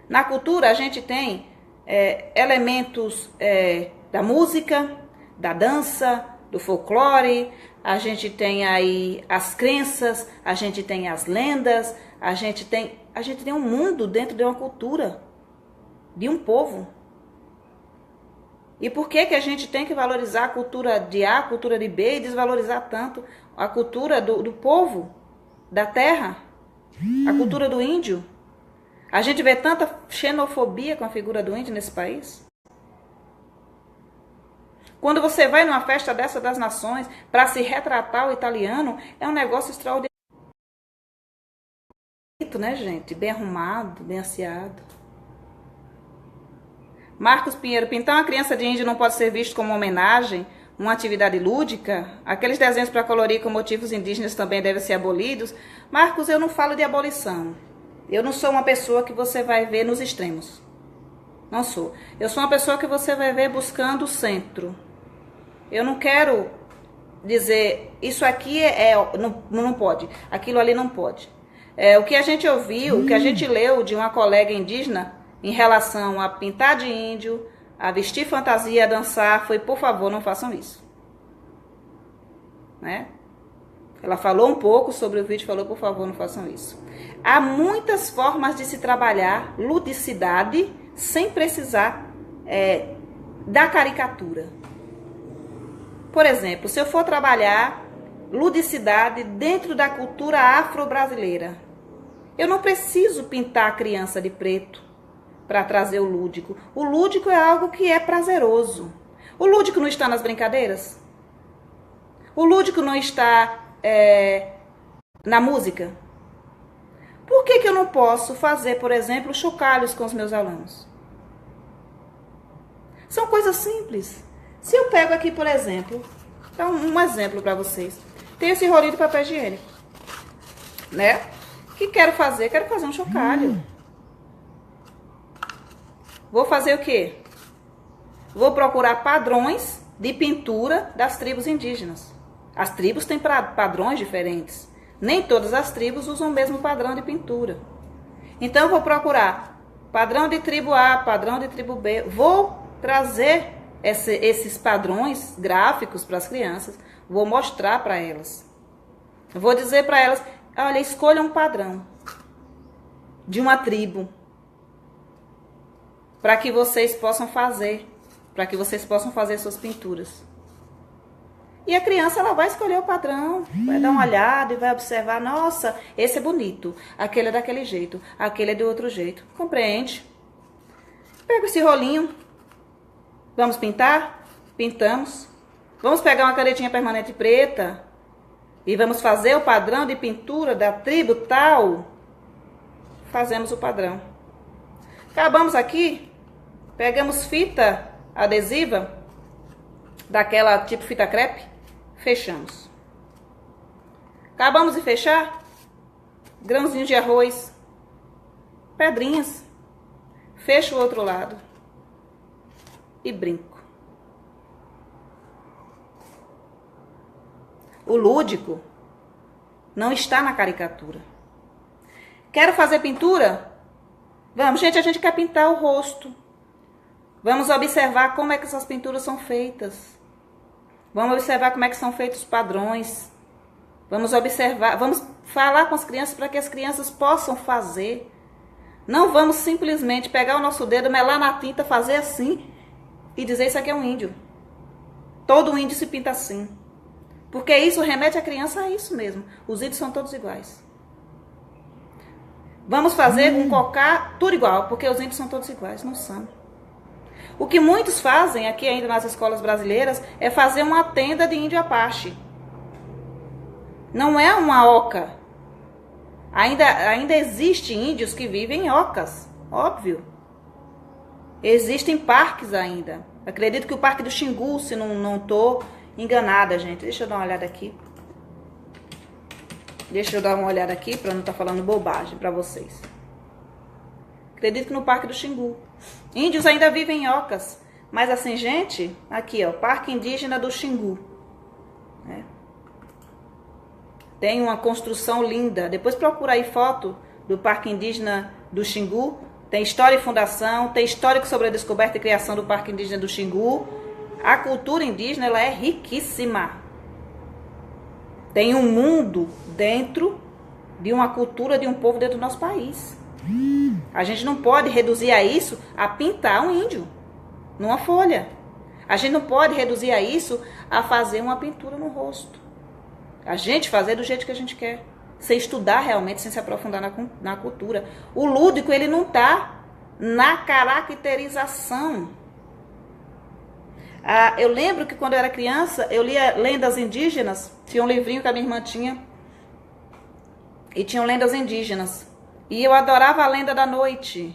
Na cultura a gente tem elementos da música, da dança, do folclore, a gente tem aí as crenças, a gente tem as lendas, a gente tem um mundo dentro de uma cultura, de um povo. E por que a gente tem que valorizar a cultura de A, a cultura de B e desvalorizar tanto a cultura do povo, da terra, a cultura do índio? A gente vê tanta xenofobia com a figura do índio nesse país. Quando você vai numa festa dessa das nações para se retratar o italiano, é um negócio extraordinário, né, gente? Bem arrumado, bem asseado. Marcos Pinheiro, pintar uma criança de índio não pode ser visto como uma homenagem, uma atividade lúdica? Aqueles desenhos para colorir com motivos indígenas também devem ser abolidos? Marcos, eu não falo de abolição. Eu não sou uma pessoa que você vai ver nos extremos. Não sou. Eu sou uma pessoa que você vai ver buscando o centro. Eu não quero dizer, isso aqui não pode, aquilo ali não pode. O que a gente ouviu, o que a gente leu de uma colega indígena em relação a pintar de índio, a vestir fantasia, a dançar, foi, por favor, não façam isso. Né? Ela falou um pouco sobre o vídeo, falou, por favor, não façam isso. Há muitas formas de se trabalhar ludicidade sem precisar da caricatura. Por exemplo, se eu for trabalhar ludicidade dentro da cultura afro-brasileira, eu não preciso pintar a criança de preto para trazer o lúdico. O lúdico é algo que é prazeroso. O lúdico não está nas brincadeiras? O lúdico não está na música? Por que eu não posso fazer, por exemplo, chocalhos com os meus alunos? São coisas simples. Se eu pego aqui, por exemplo, então um exemplo para vocês. Tem esse rolinho de papel higiênico, né? O que quero fazer? Quero fazer um chocalho. Vou fazer o quê? Vou procurar padrões de pintura das tribos indígenas. As tribos têm padrões diferentes. Nem todas as tribos usam o mesmo padrão de pintura. Então, eu vou procurar padrão de tribo A, padrão de tribo B. Vou trazer esses padrões gráficos para as crianças. Vou mostrar para elas. Eu vou dizer para elas, olha, escolha um padrão de uma tribo, para que vocês possam fazer suas pinturas. E a criança ela vai escolher o padrão, vai dar uma olhada e vai observar, nossa, esse é bonito, aquele é daquele jeito, aquele é de outro jeito. Compreende? Pega esse rolinho, vamos pintar? Pintamos. Vamos pegar uma canetinha permanente preta e vamos fazer o padrão de pintura da tribo tal? Fazemos o padrão. Acabamos aqui. Pegamos fita adesiva, daquela tipo fita crepe, fechamos. Acabamos de fechar, grãozinhos de arroz, pedrinhas, fecho o outro lado e brinco. O lúdico não está na caricatura. Quero fazer pintura? Vamos, gente, a gente quer pintar o rosto. Vamos observar como é que essas pinturas são feitas. Vamos observar como é que são feitos os padrões. Vamos observar, vamos falar com as crianças para que as crianças possam fazer. Não vamos simplesmente pegar o nosso dedo, melar na tinta, fazer assim e dizer isso aqui é um índio. Todo índio se pinta assim. Porque isso remete a criança a isso mesmo. Os índios são todos iguais. Vamos fazer um cocá tudo igual, porque os índios são todos iguais. Não são. O que muitos fazem aqui ainda nas escolas brasileiras é fazer uma tenda de índio Apache. Não é uma oca. Ainda existem índios que vivem em ocas, óbvio. Existem parques ainda. Acredito que o Parque do Xingu, se não estou enganada, gente. Deixa eu dar uma olhada aqui. Deixa eu dar uma olhada aqui para não estar falando bobagem para vocês. Acredito que no Parque do Xingu. Índios ainda vivem em ocas. Mas assim, gente, aqui ó, Parque Indígena do Xingu. Tem uma construção linda. Depois procura aí foto do Parque Indígena do Xingu. Tem história e fundação, tem histórico sobre a descoberta e criação do Parque Indígena do Xingu. A cultura indígena ela é riquíssima. Tem um mundo dentro de uma cultura de um povo dentro do nosso país. A gente não pode reduzir a isso a pintar um índio numa folha. A gente não pode reduzir a isso a fazer uma pintura no rosto. A gente fazer do jeito que a gente quer. Sem estudar realmente, sem se aprofundar na cultura. O lúdico, ele não está na caracterização. Eu lembro que quando eu era criança, eu lia lendas indígenas. Tinha um livrinho que a minha irmã tinha. E tinham lendas indígenas. E eu adorava a lenda da noite.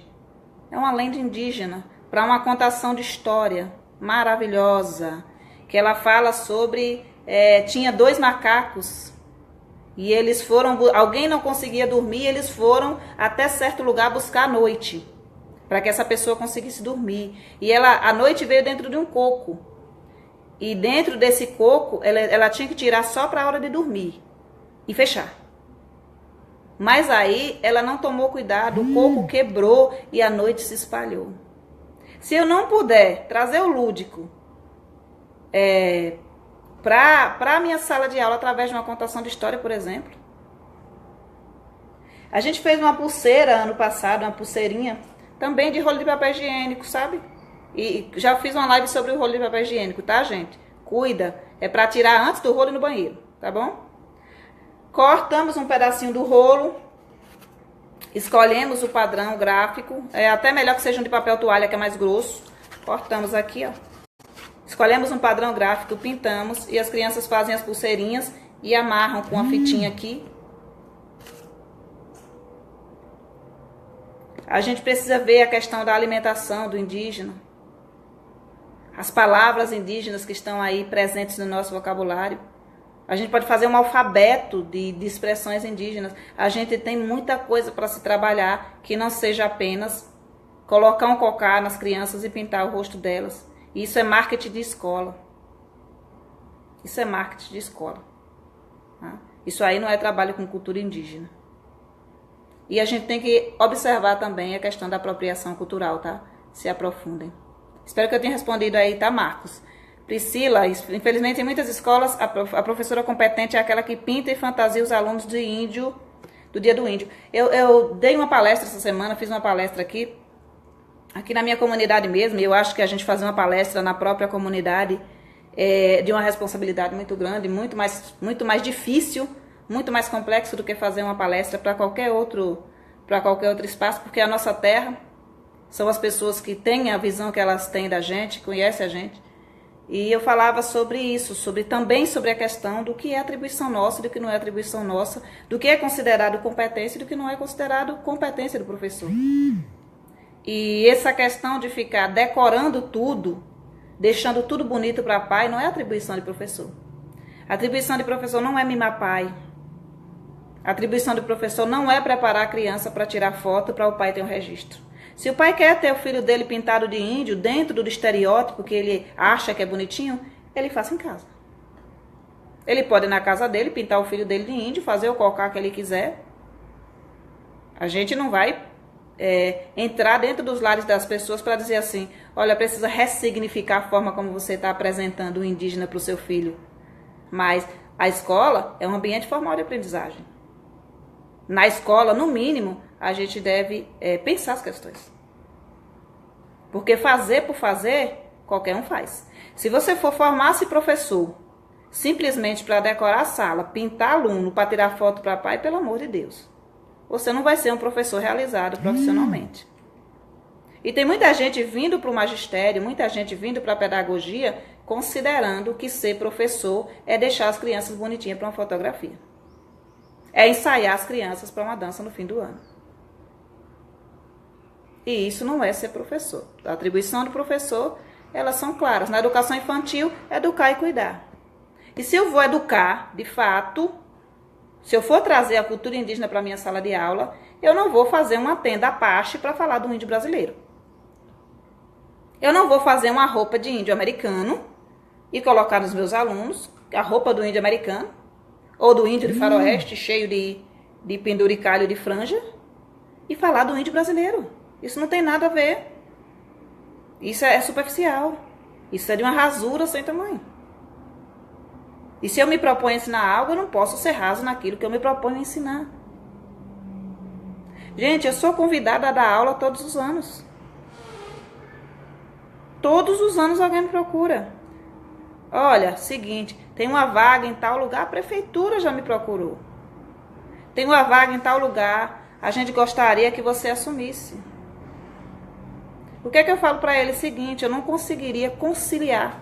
É uma lenda indígena. Para uma contação de história maravilhosa. Que ela fala sobre... tinha 2 macacos. E eles foram... Alguém não conseguia dormir. Eles foram até certo lugar buscar a noite. Para que essa pessoa conseguisse dormir. E a noite veio dentro de um coco. E dentro desse coco, ela tinha que tirar só para a hora de dormir. E fechar. Mas aí, ela não tomou cuidado. O coco quebrou e a noite se espalhou. Se eu não puder trazer o lúdico para a minha sala de aula através de uma contação de história, por exemplo. A gente fez uma pulseira ano passado, uma pulseirinha, também de rolo de papel higiênico, sabe? E já fiz uma live sobre o rolo de papel higiênico, tá, gente? Cuida, é para tirar antes do rolo e no banheiro, tá bom? Cortamos um pedacinho do rolo, escolhemos o padrão gráfico, é até melhor que seja um de papel toalha, que é mais grosso. Cortamos aqui, ó. Escolhemos um padrão gráfico, pintamos e as crianças fazem as pulseirinhas e amarram com a fitinha aqui. A gente precisa ver a questão da alimentação do indígena. As palavras indígenas que estão aí presentes no nosso vocabulário. A gente pode fazer um alfabeto de expressões indígenas. A gente tem muita coisa para se trabalhar que não seja apenas colocar um cocá nas crianças e pintar o rosto delas. Isso é marketing de escola. Isso é marketing de escola. Tá? Isso aí não é trabalho com cultura indígena. E a gente tem que observar também a questão da apropriação cultural, tá? Se aprofundem. Espero que eu tenha respondido aí, tá, Marcos? Priscila, infelizmente em muitas escolas a professora competente é aquela que pinta e fantasia os alunos de índio, do Dia do Índio. Eu dei uma palestra essa semana, fiz uma palestra aqui na minha comunidade mesmo. Eu acho que a gente fazer uma palestra na própria comunidade é de uma responsabilidade muito grande, muito mais difícil, muito mais complexo do que fazer uma palestra para qualquer outro espaço, porque a nossa terra são as pessoas que têm a visão que elas têm da gente, conhecem a gente. E eu falava sobre isso, também sobre a questão do que é atribuição nossa, do que não é atribuição nossa, do que é considerado competência e do que não é considerado competência do professor. E essa questão de ficar decorando tudo, deixando tudo bonito para pai, não é atribuição de professor. A atribuição de professor não é mimar pai. A atribuição de professor não é preparar a criança para tirar foto para o pai ter um registro. Se o pai quer ter o filho dele pintado de índio, dentro do estereótipo que ele acha que é bonitinho, ele faça em casa. Ele pode ir na casa dele, pintar o filho dele de índio, fazer o cocá que ele quiser. A gente não vai entrar dentro dos lares das pessoas para dizer assim, olha, precisa ressignificar a forma como você está apresentando o indígena para o seu filho. Mas a escola é um ambiente formal de aprendizagem. Na escola, no mínimo, a gente deve pensar as questões. Porque fazer por fazer, qualquer um faz. Se você for formar-se professor, simplesmente para decorar a sala, pintar aluno, para tirar foto para pai, pelo amor de Deus, você não vai ser um professor realizado profissionalmente. E tem muita gente vindo para o magistério, muita gente vindo para a pedagogia, considerando que ser professor é deixar as crianças bonitinhas para uma fotografia. É ensaiar as crianças para uma dança no fim do ano. E isso não é ser professor. A atribuição do professor, elas são claras. Na educação infantil, educar e cuidar. E se eu vou educar, de fato, se eu for trazer a cultura indígena para a minha sala de aula, eu não vou fazer uma tenda Apache para falar do índio brasileiro. Eu não vou fazer uma roupa de índio americano e colocar nos meus alunos a roupa do índio americano ou do índio de faroeste cheio de penduricalho de franja e falar do índio brasileiro. Isso não tem nada a ver. Isso é superficial. Isso é de uma rasura sem tamanho. E se eu me proponho a ensinar algo, eu não posso ser raso naquilo que eu me proponho a ensinar. Gente, eu sou convidada a dar aula todos os anos. Todos os anos alguém me procura. Olha, seguinte, tem uma vaga em tal lugar, a prefeitura já me procurou. Tem uma vaga em tal lugar, a gente gostaria que você assumisse. O que é que eu falo para ele? Seguinte, eu não conseguiria conciliar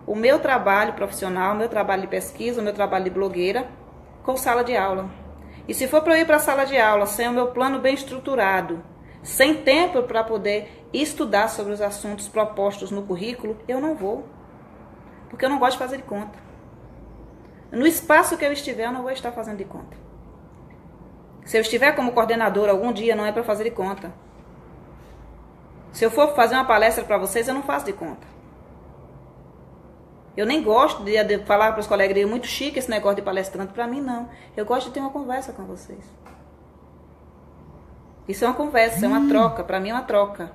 o meu trabalho profissional, o meu trabalho de pesquisa, o meu trabalho de blogueira com sala de aula. E se for para eu ir para a sala de aula sem o meu plano bem estruturado, sem tempo para poder estudar sobre os assuntos propostos no currículo, eu não vou. Porque eu não gosto de fazer de conta. No espaço que eu estiver, eu não vou estar fazendo de conta. Se eu estiver como coordenadora algum dia, não é para fazer de conta. Se eu for fazer uma palestra para vocês, eu não faço de conta. Eu nem gosto de falar para os colegas, é muito chique esse negócio de palestrante. Para mim, não. Eu gosto de ter uma conversa com vocês. Isso é uma conversa, é uma troca. Para mim é uma troca.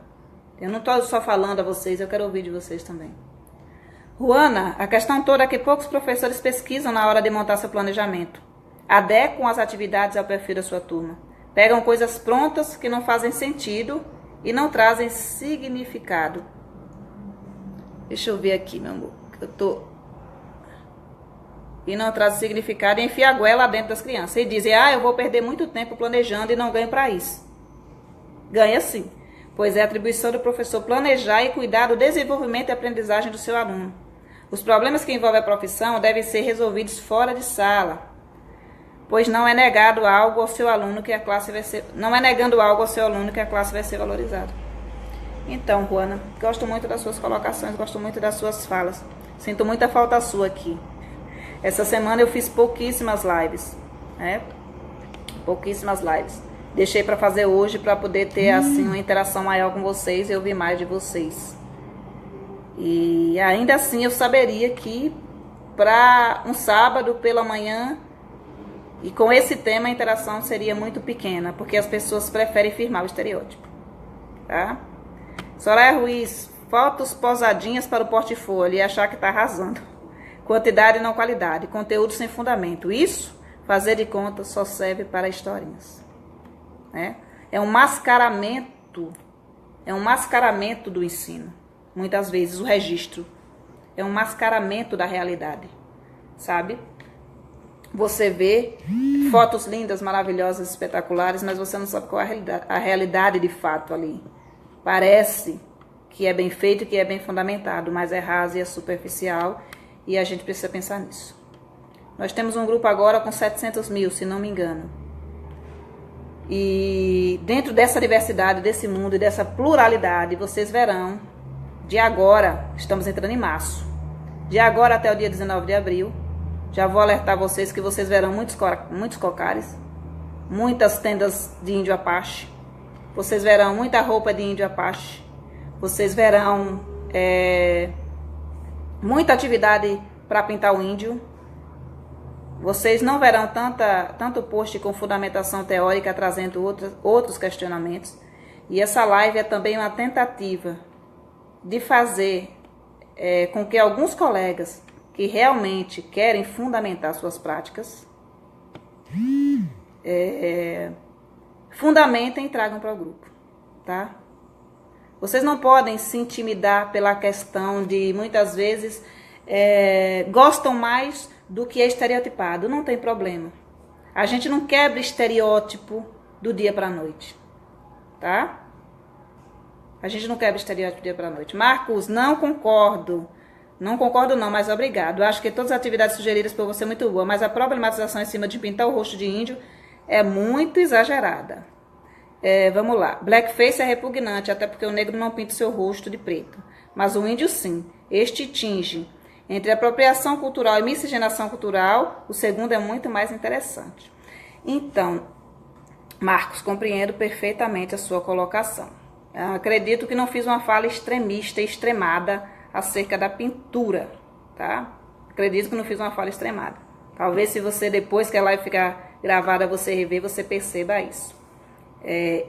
Eu não estou só falando a vocês, eu quero ouvir de vocês também. Juana, a questão toda é que poucos professores pesquisam na hora de montar seu planejamento. Adequam as atividades ao perfil da sua turma. Pegam coisas prontas que não fazem sentido e não trazem significado. Deixa eu ver aqui, meu amor. E não trazem significado e enfia a goela dentro das crianças. E dizem, eu vou perder muito tempo planejando e não ganho para isso. Ganha sim, pois é atribuição do professor planejar e cuidar do desenvolvimento e aprendizagem do seu aluno. Os problemas que envolvem a profissão devem ser resolvidos fora de sala, pois não é negado algo ao seu aluno que a classe vai ser, não é negando algo ao seu aluno que a classe vai ser valorizada. Então, Juana, gosto muito das suas colocações, gosto muito das suas falas. Sinto muita falta sua aqui. Essa semana eu fiz pouquíssimas lives, né? Pouquíssimas lives. Deixei para fazer hoje para poder ter assim uma interação maior com vocês e ouvir mais de vocês. E ainda assim eu saberia que para um sábado pela manhã e com esse tema a interação seria muito pequena, porque as pessoas preferem firmar o estereótipo, tá? Soraya Ruiz, fotos posadinhas para o portfólio e achar que está arrasando. Quantidade e não qualidade, conteúdo sem fundamento. Isso, fazer de conta, só serve para historinhas. É um mascaramento do ensino. Muitas vezes o registro é um mascaramento da realidade, sabe? Você vê fotos lindas, maravilhosas, espetaculares, mas você não sabe qual é a realidade de fato ali. Parece que é bem feito, que é bem fundamentado, mas é raso e é superficial e a gente precisa pensar nisso. Nós temos um grupo agora com 700 mil, se não me engano. E dentro dessa diversidade, desse mundo e dessa pluralidade, vocês verão, de agora, estamos entrando em março, de agora até o dia 19 de abril, já vou alertar vocês que vocês verão muitos cocares, muitas tendas de índio Apache, vocês verão muita roupa de índio Apache, vocês verão muita atividade para pintar o índio. Vocês não verão tanto post com fundamentação teórica trazendo outros questionamentos. E essa live é também uma tentativa de fazer com que alguns colegas que realmente querem fundamentar suas práticas fundamentem e tragam para o grupo, tá? Vocês não podem se intimidar pela questão de, muitas vezes, gostam mais do que é estereotipado. Não tem problema. A gente não quebra estereótipo do dia para a noite, tá? A gente não quebra estereótipo do dia para a noite. Marcos, não concordo. Não concordo não, mas obrigado. Acho que todas as atividades sugeridas por você é muito boa, mas a problematização em cima de pintar o rosto de índio é muito exagerada. Vamos lá. Blackface é repugnante, até porque o negro não pinta o seu rosto de preto. Mas o índio sim. Este tinge. Entre apropriação cultural e miscigenação cultural, o segundo é muito mais interessante. Então, Marcos, compreendo perfeitamente a sua colocação. Acredito que não fiz uma fala extremista e extremada acerca da pintura, tá? Acredito que não fiz uma fala extremada. Talvez se você, depois que a live ficar gravada, você rever, você perceba isso.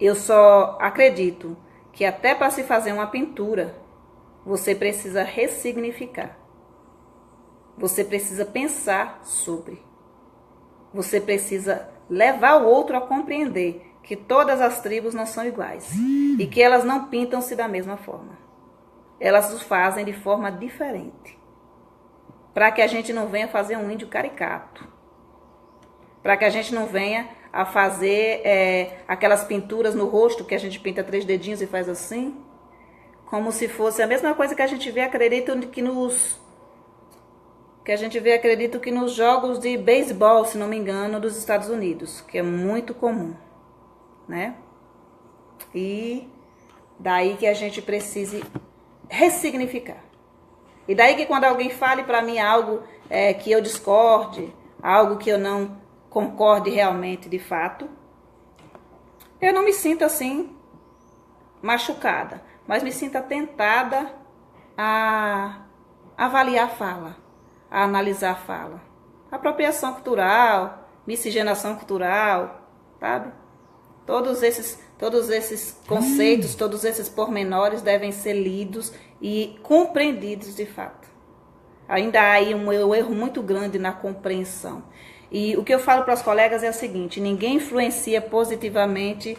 Eu só acredito que até para se fazer uma pintura, você precisa ressignificar. Você precisa pensar sobre. Você precisa levar o outro a compreender que todas as tribos não são iguais e que elas não pintam-se da mesma forma. Elas o fazem de forma diferente. Para que a gente não venha fazer um índio caricato. Para que a gente não venha a fazer aquelas pinturas no rosto que a gente pinta 3 dedinhos e faz assim. Como se fosse a mesma coisa que a gente vê, acredito que nos jogos de beisebol, se não me engano, dos Estados Unidos, que é muito comum, né? E daí que a gente precise ressignificar. E daí que quando alguém fale para mim algo que eu discorde, algo que eu não concorde realmente de fato, eu não me sinto assim machucada, mas me sinto tentada a avaliar a fala, a analisar a fala. Apropriação cultural, miscigenação cultural, sabe? Todos esses conceitos, todos esses pormenores devem ser lidos e compreendidos de fato. Ainda há aí um erro muito grande na compreensão. E o que eu falo para os colegas é o seguinte: ninguém influencia positivamente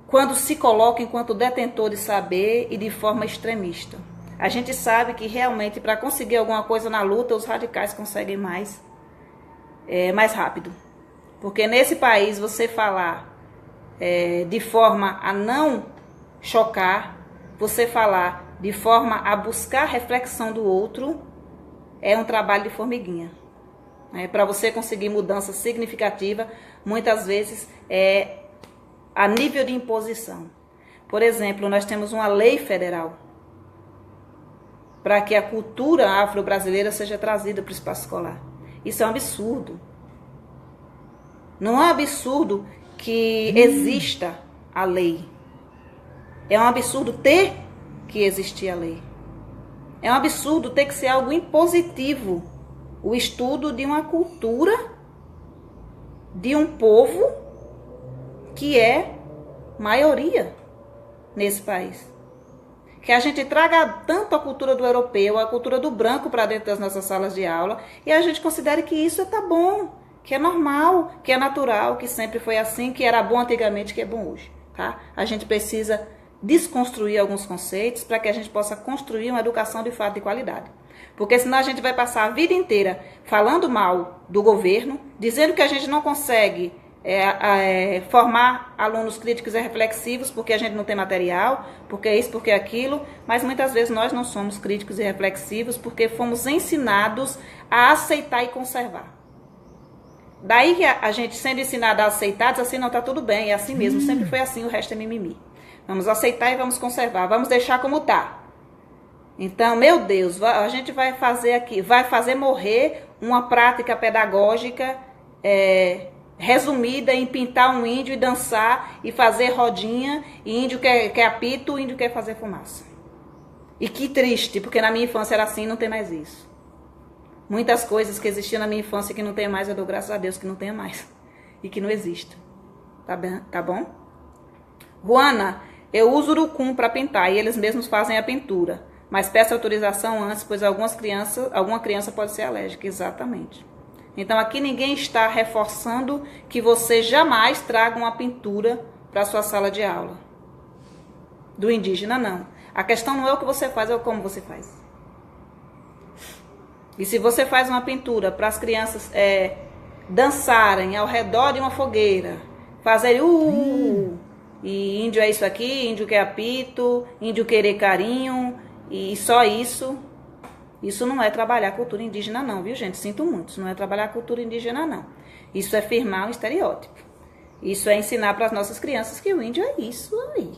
quando se coloca enquanto detentor de saber e de forma extremista. A gente sabe que realmente para conseguir alguma coisa na luta, os radicais conseguem mais rápido. Porque nesse país você falar de forma a não chocar, você falar de forma a buscar a reflexão do outro, é um trabalho de formiguinha. Para você conseguir mudança significativa, muitas vezes é a nível de imposição. Por exemplo, nós temos uma lei federal para que a cultura afro-brasileira seja trazida para o espaço escolar. Isso é um absurdo. Não é um absurdo que exista a lei. É um absurdo ter que existir a lei. É um absurdo ter que ser algo impositivo. O estudo de uma cultura, de um povo que é maioria nesse país. Que a gente traga tanto a cultura do europeu, a cultura do branco para dentro das nossas salas de aula e a gente considere que isso tá bom, que é normal, que é natural, que sempre foi assim, que era bom antigamente, que é bom hoje, tá? A gente precisa desconstruir alguns conceitos para que a gente possa construir uma educação de fato de qualidade. Porque senão a gente vai passar a vida inteira falando mal do governo, dizendo que a gente não consegue formar alunos críticos e reflexivos porque a gente não tem material, porque isso, porque aquilo, mas muitas vezes nós não somos críticos e reflexivos porque fomos ensinados a aceitar e conservar. Daí que a gente sendo ensinado a aceitar, diz assim, não, tá tudo bem, é assim mesmo, sempre foi assim, o resto é mimimi. Vamos aceitar e vamos conservar, vamos deixar como tá. Então, meu Deus, a gente vai fazer aqui, vai fazer morrer uma prática pedagógica resumida em pintar um índio e dançar e fazer rodinha, e índio quer apito, o índio quer fazer fumaça. E que triste, porque na minha infância era assim, não tem mais isso. Muitas coisas que existiam na minha infância que não tem mais, eu dou graças a Deus que não tenha mais. E que não exista. Tá bom? Juana, eu uso urucum para pintar e eles mesmos fazem a pintura. Mas peço autorização antes, pois alguma criança pode ser alérgica. Exatamente. Então aqui ninguém está reforçando que você jamais traga uma pintura para a sua sala de aula. Do indígena, não. A questão não é o que você faz, é o como você faz. E se você faz uma pintura para as crianças dançarem ao redor de uma fogueira, fazerem e índio é isso aqui, índio quer apito, índio querer carinho, e só isso não é trabalhar a cultura indígena não, viu gente? Sinto muito, isso não é trabalhar a cultura indígena não. Isso é firmar um estereótipo. Isso é ensinar para as nossas crianças que o índio é isso aí.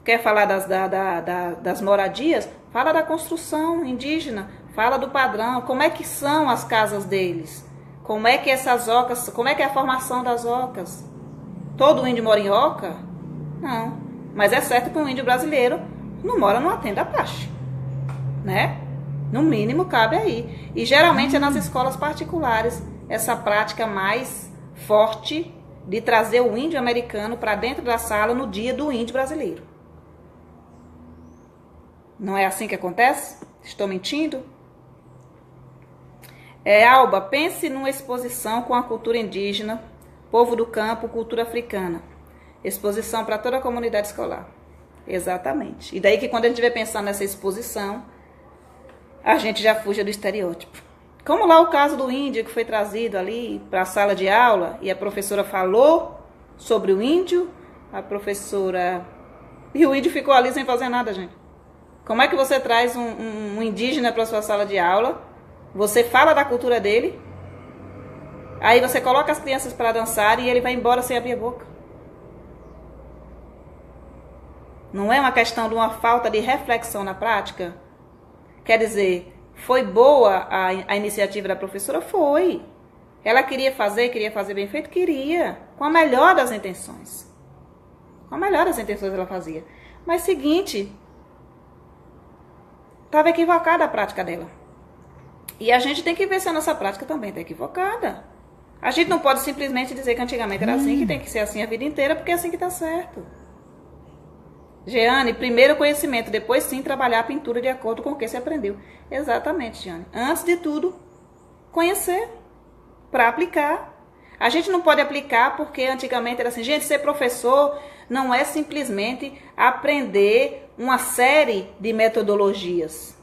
Quer falar das moradias? Fala da construção indígena, fala do padrão, como é que são as casas deles, como é que essas ocas, como é que é a formação das ocas. Todo índio mora em oca? Não, mas é certo que um índio brasileiro não mora numa tenda Apache, né? No mínimo cabe aí. E geralmente é nas escolas particulares essa prática mais forte de trazer o índio americano para dentro da sala no dia do índio brasileiro. Não é assim que acontece? Estou mentindo? Alba, pense numa exposição com a cultura indígena, povo do campo, cultura africana. Exposição para toda a comunidade escolar. Exatamente. E daí que quando a gente vai pensar nessa exposição, a gente já fuja do estereótipo. Como lá o caso do índio que foi trazido ali para a sala de aula e a professora falou sobre o índio, e o índio ficou ali sem fazer nada, gente. Como é que você traz um indígena para a sua sala de aula? Você fala da cultura dele, aí você coloca as crianças para dançar e ele vai embora sem abrir a boca. Não é uma questão de uma falta de reflexão na prática? Quer dizer, foi boa a iniciativa da professora? Foi. Ela queria fazer bem feito? Queria. Com a melhor das intenções. Com a melhor das intenções ela fazia. Mas seguinte, estava equivocada a prática dela. E a gente tem que ver se a nossa prática também está equivocada. A gente não pode simplesmente dizer que antigamente era assim, que tem que ser assim a vida inteira, porque é assim que está certo. Jeane, primeiro conhecimento, depois sim trabalhar a pintura de acordo com o que se aprendeu. Exatamente, Jeane. Antes de tudo, conhecer para aplicar. A gente não pode aplicar porque antigamente era assim, gente, ser professor não é simplesmente aprender uma série de metodologias.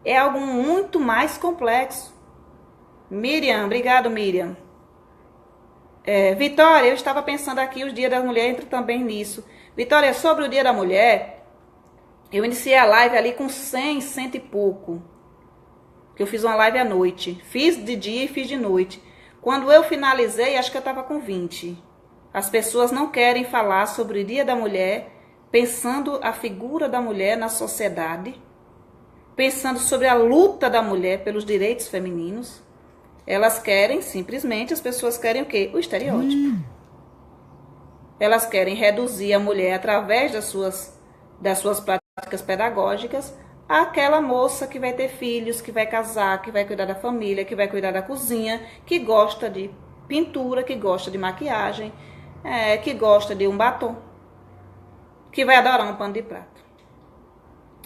É algo muito mais complexo. Miriam, obrigado, Miriam. Vitória, eu estava pensando aqui, o Dia da Mulher entra também nisso. Vitória, sobre o Dia da Mulher, eu iniciei a live ali com 100 e pouco. Que eu fiz uma live à noite. Fiz de dia e fiz de noite. Quando eu finalizei, acho que eu estava com 20. As pessoas não querem falar sobre o Dia da Mulher, pensando a figura da mulher na sociedade, pensando sobre a luta da mulher pelos direitos femininos. Elas querem, simplesmente, as pessoas querem o quê? O estereótipo. Elas querem reduzir a mulher através das suas práticas pedagógicas àquela moça que vai ter filhos, que vai casar, que vai cuidar da família, que vai cuidar da cozinha, que gosta de pintura, que gosta de maquiagem, que gosta de um batom, que vai adorar um pano de prato.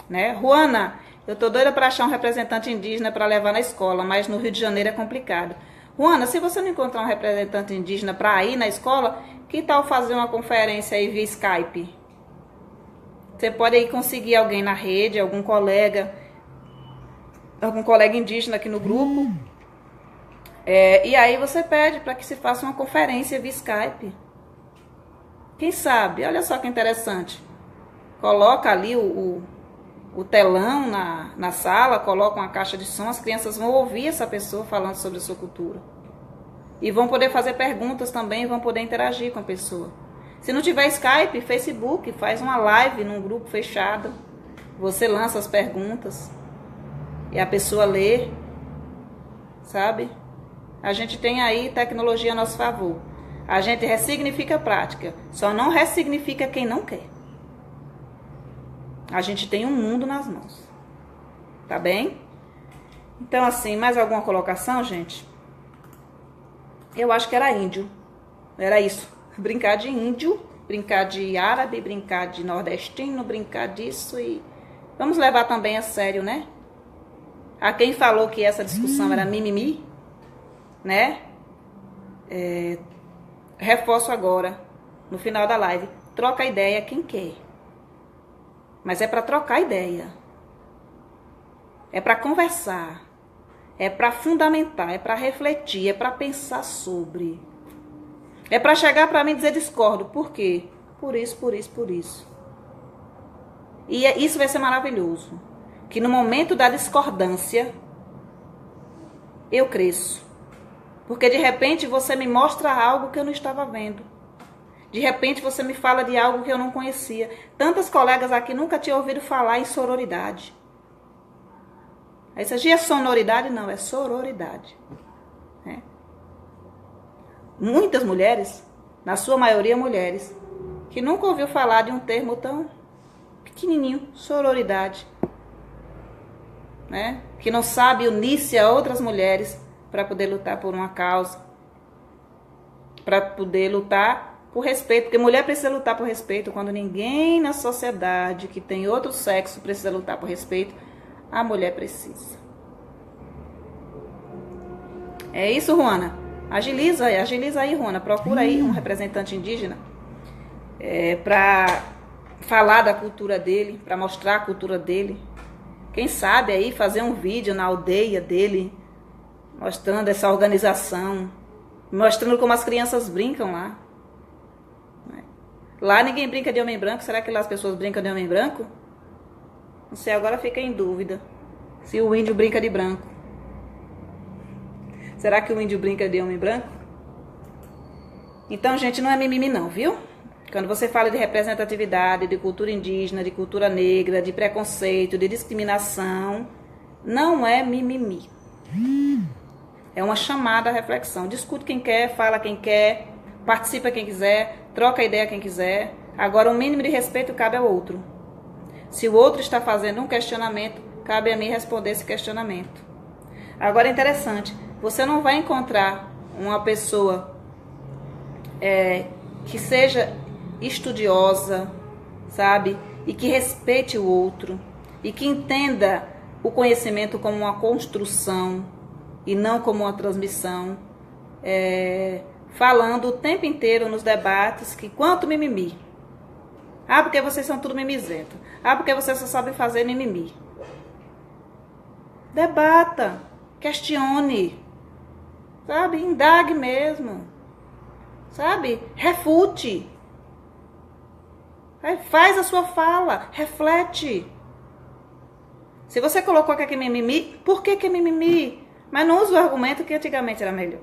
Né? Juana, eu tô doida para achar um representante indígena para levar na escola, mas no Rio de Janeiro é complicado. Juana, se você não encontrar um representante indígena para ir na escola, que tal fazer uma conferência aí via Skype? Você pode aí conseguir alguém na rede, algum colega indígena aqui no grupo. E aí você pede para que se faça uma conferência via Skype. Quem sabe? Olha só que interessante. Coloca ali o telão na sala, coloca uma caixa de som, as crianças vão ouvir essa pessoa falando sobre a sua cultura. E vão poder fazer perguntas também, vão poder interagir com a pessoa. Se não tiver Skype, Facebook, faz uma live num grupo fechado. Você lança as perguntas e a pessoa lê, sabe? A gente tem aí tecnologia a nosso favor. A gente ressignifica a prática, só não ressignifica quem não quer. A gente tem um mundo nas mãos. Tá bem? Então, assim, mais alguma colocação, gente? Eu acho que era índio. Era isso. Brincar de índio, brincar de árabe, brincar de nordestino, brincar disso e... Vamos levar também a sério, né? A quem falou que essa discussão era mimimi, né? Reforço agora, no final da live. Troca ideia quem quer. Mas é para trocar ideia. É para conversar. É para fundamentar, é para refletir, é para pensar sobre. É para chegar para mim e dizer discordo. Por quê? Por isso, por isso, por isso. E isso vai ser maravilhoso. Que no momento da discordância, eu cresço. Porque de repente você me mostra algo que eu não estava vendo. De repente você me fala de algo que eu não conhecia. Tantas colegas aqui nunca tinham ouvido falar em sororidade. Essa aqui é sonoridade? Não, é sororidade. Muitas mulheres, na sua maioria mulheres, que nunca ouviu falar de um termo tão pequenininho, sororidade. Que não sabe unir-se a outras mulheres para poder lutar por uma causa. Para poder lutar por respeito. Porque mulher precisa lutar por respeito. Quando ninguém na sociedade que tem outro sexo precisa lutar por respeito, a mulher precisa. É isso, Juana. Agiliza aí, Juana. Procura aí um representante indígena para falar da cultura dele, para mostrar a cultura dele. Quem sabe aí fazer um vídeo na aldeia dele, mostrando essa organização, mostrando como as crianças brincam lá. Lá ninguém brinca de homem branco. Será que lá as pessoas brincam de homem branco? Não sei, agora fica em dúvida se o índio brinca de branco. Será que o índio brinca de homem branco? Então, gente, não é mimimi não, viu? Quando você fala de representatividade, de cultura indígena, de cultura negra, de preconceito, de discriminação, não é mimimi. É uma chamada à reflexão. Discute quem quer, fala quem quer, participa quem quiser, troca ideia quem quiser. Agora, o mínimo de respeito cabe ao outro. Se o outro está fazendo um questionamento, cabe a mim responder esse questionamento. Agora é interessante, você não vai encontrar uma pessoa que seja estudiosa, sabe? E que respeite o outro. E que entenda o conhecimento como uma construção e não como uma transmissão. Falando o tempo inteiro nos debates que quanto mimimi. Ah, porque vocês são tudo mimizento. Ah, porque vocês só sabem fazer mimimi. Debata, questione, sabe? Indague mesmo, sabe? Refute. Faz a sua fala, reflete. Se você colocou que é mimimi, por que é mimimi? Mas não use o argumento que antigamente era melhor.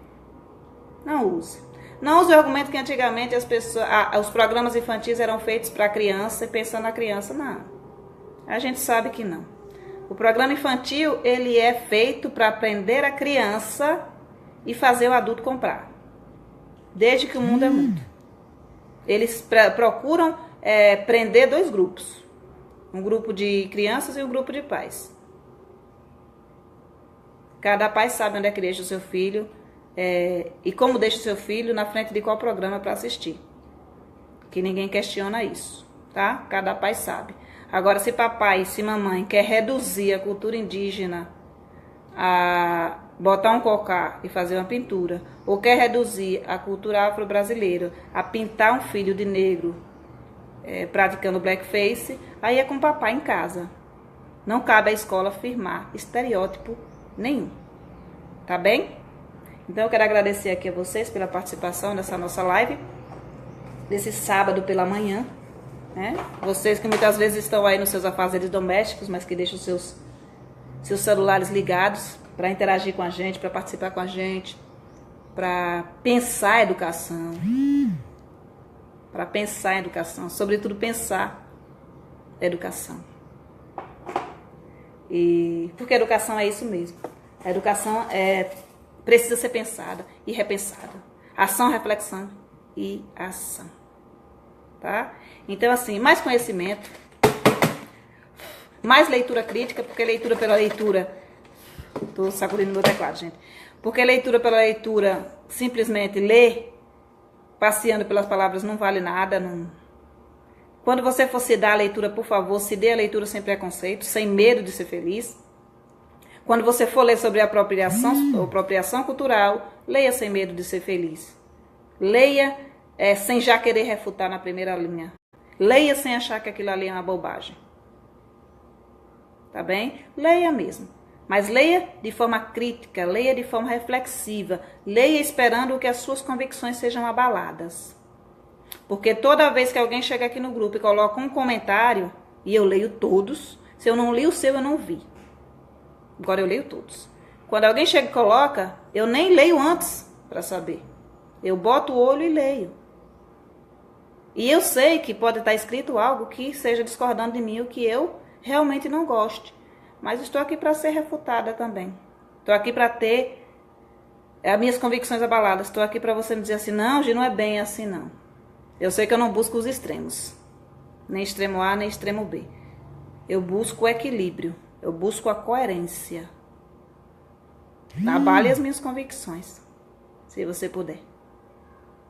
Não use. Não use o argumento que antigamente os programas infantis eram feitos para a criança e pensando na criança. Não. A gente sabe que não. O programa infantil, ele é feito para aprender a criança e fazer o adulto comprar. Desde que o mundo é mundo. Eles procuram prender dois grupos. Um grupo de crianças e um grupo de pais. Cada pai sabe onde é que deixa o seu filho e como deixa o seu filho na frente de qual programa para assistir. Que ninguém questiona isso, tá? Cada pai sabe. Agora, se papai e se mamãe quer reduzir a cultura indígena a botar um cocá e fazer uma pintura, ou quer reduzir a cultura afro-brasileira a pintar um filho de negro praticando blackface, aí é com o papai em casa. Não cabe à escola firmar estereótipo nenhum. Tá bem? Então eu quero agradecer aqui a vocês pela participação nessa nossa live, desse sábado pela manhã. Vocês que muitas vezes estão aí nos seus afazeres domésticos, mas que deixam seus celulares ligados para interagir com a gente, para participar com a gente, para pensar a educação. Para pensar a educação, sobretudo pensar a educação. Porque a educação é isso mesmo. A educação precisa ser pensada e repensada. Ação, reflexão e ação. Tá? Então, assim, mais conhecimento, mais leitura crítica, porque leitura pela leitura... Estou sacudindo meu teclado, gente. Porque leitura pela leitura, simplesmente ler, passeando pelas palavras, não vale nada. Não... Quando você for se dar a leitura, por favor, se dê a leitura sem preconceito, sem medo de ser feliz. Quando você for ler sobre apropriação cultural, leia sem medo de ser feliz. Leia sem já querer refutar na primeira linha. Leia sem achar que aquilo ali é uma bobagem. Tá bem? Leia mesmo. Mas leia de forma crítica, leia de forma reflexiva. Leia esperando que as suas convicções sejam abaladas. Porque toda vez que alguém chega aqui no grupo e coloca um comentário, e eu leio todos, se eu não li o seu, eu não vi. Agora eu leio todos. Quando alguém chega e coloca, eu nem leio antes para saber. Eu boto o olho e leio. E eu sei que pode estar escrito algo que seja discordando de mim, o que eu realmente não goste. Mas estou aqui para ser refutada também. Estou aqui para ter as minhas convicções abaladas. Estou aqui para você me dizer assim, não, Gi, não é bem assim não. Eu sei que eu não busco os extremos. Nem extremo A, nem extremo B. Eu busco o equilíbrio. Eu busco a coerência. Abale as minhas convicções. Se você puder.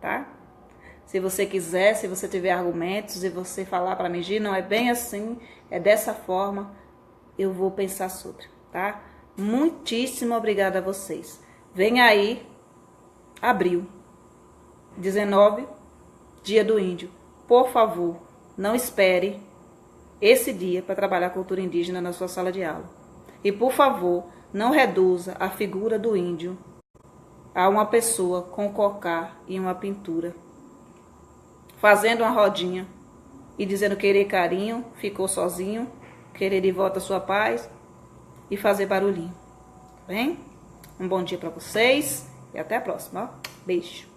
Tá? Se você quiser, se você tiver argumentos e você falar para mim, Gi, não é bem assim, é dessa forma, eu vou pensar sobre, tá? Muitíssimo obrigada a vocês. Vem aí, abril, 19, Dia do Índio. Por favor, não espere esse dia para trabalhar a cultura indígena na sua sala de aula. E, por favor, não reduza a figura do índio a uma pessoa com cocar e uma pintura, fazendo uma rodinha e dizendo querer carinho, ficou sozinho, querer de volta a sua paz e fazer barulhinho. Bem? Um bom dia para vocês e até a próxima. Ó. Beijo.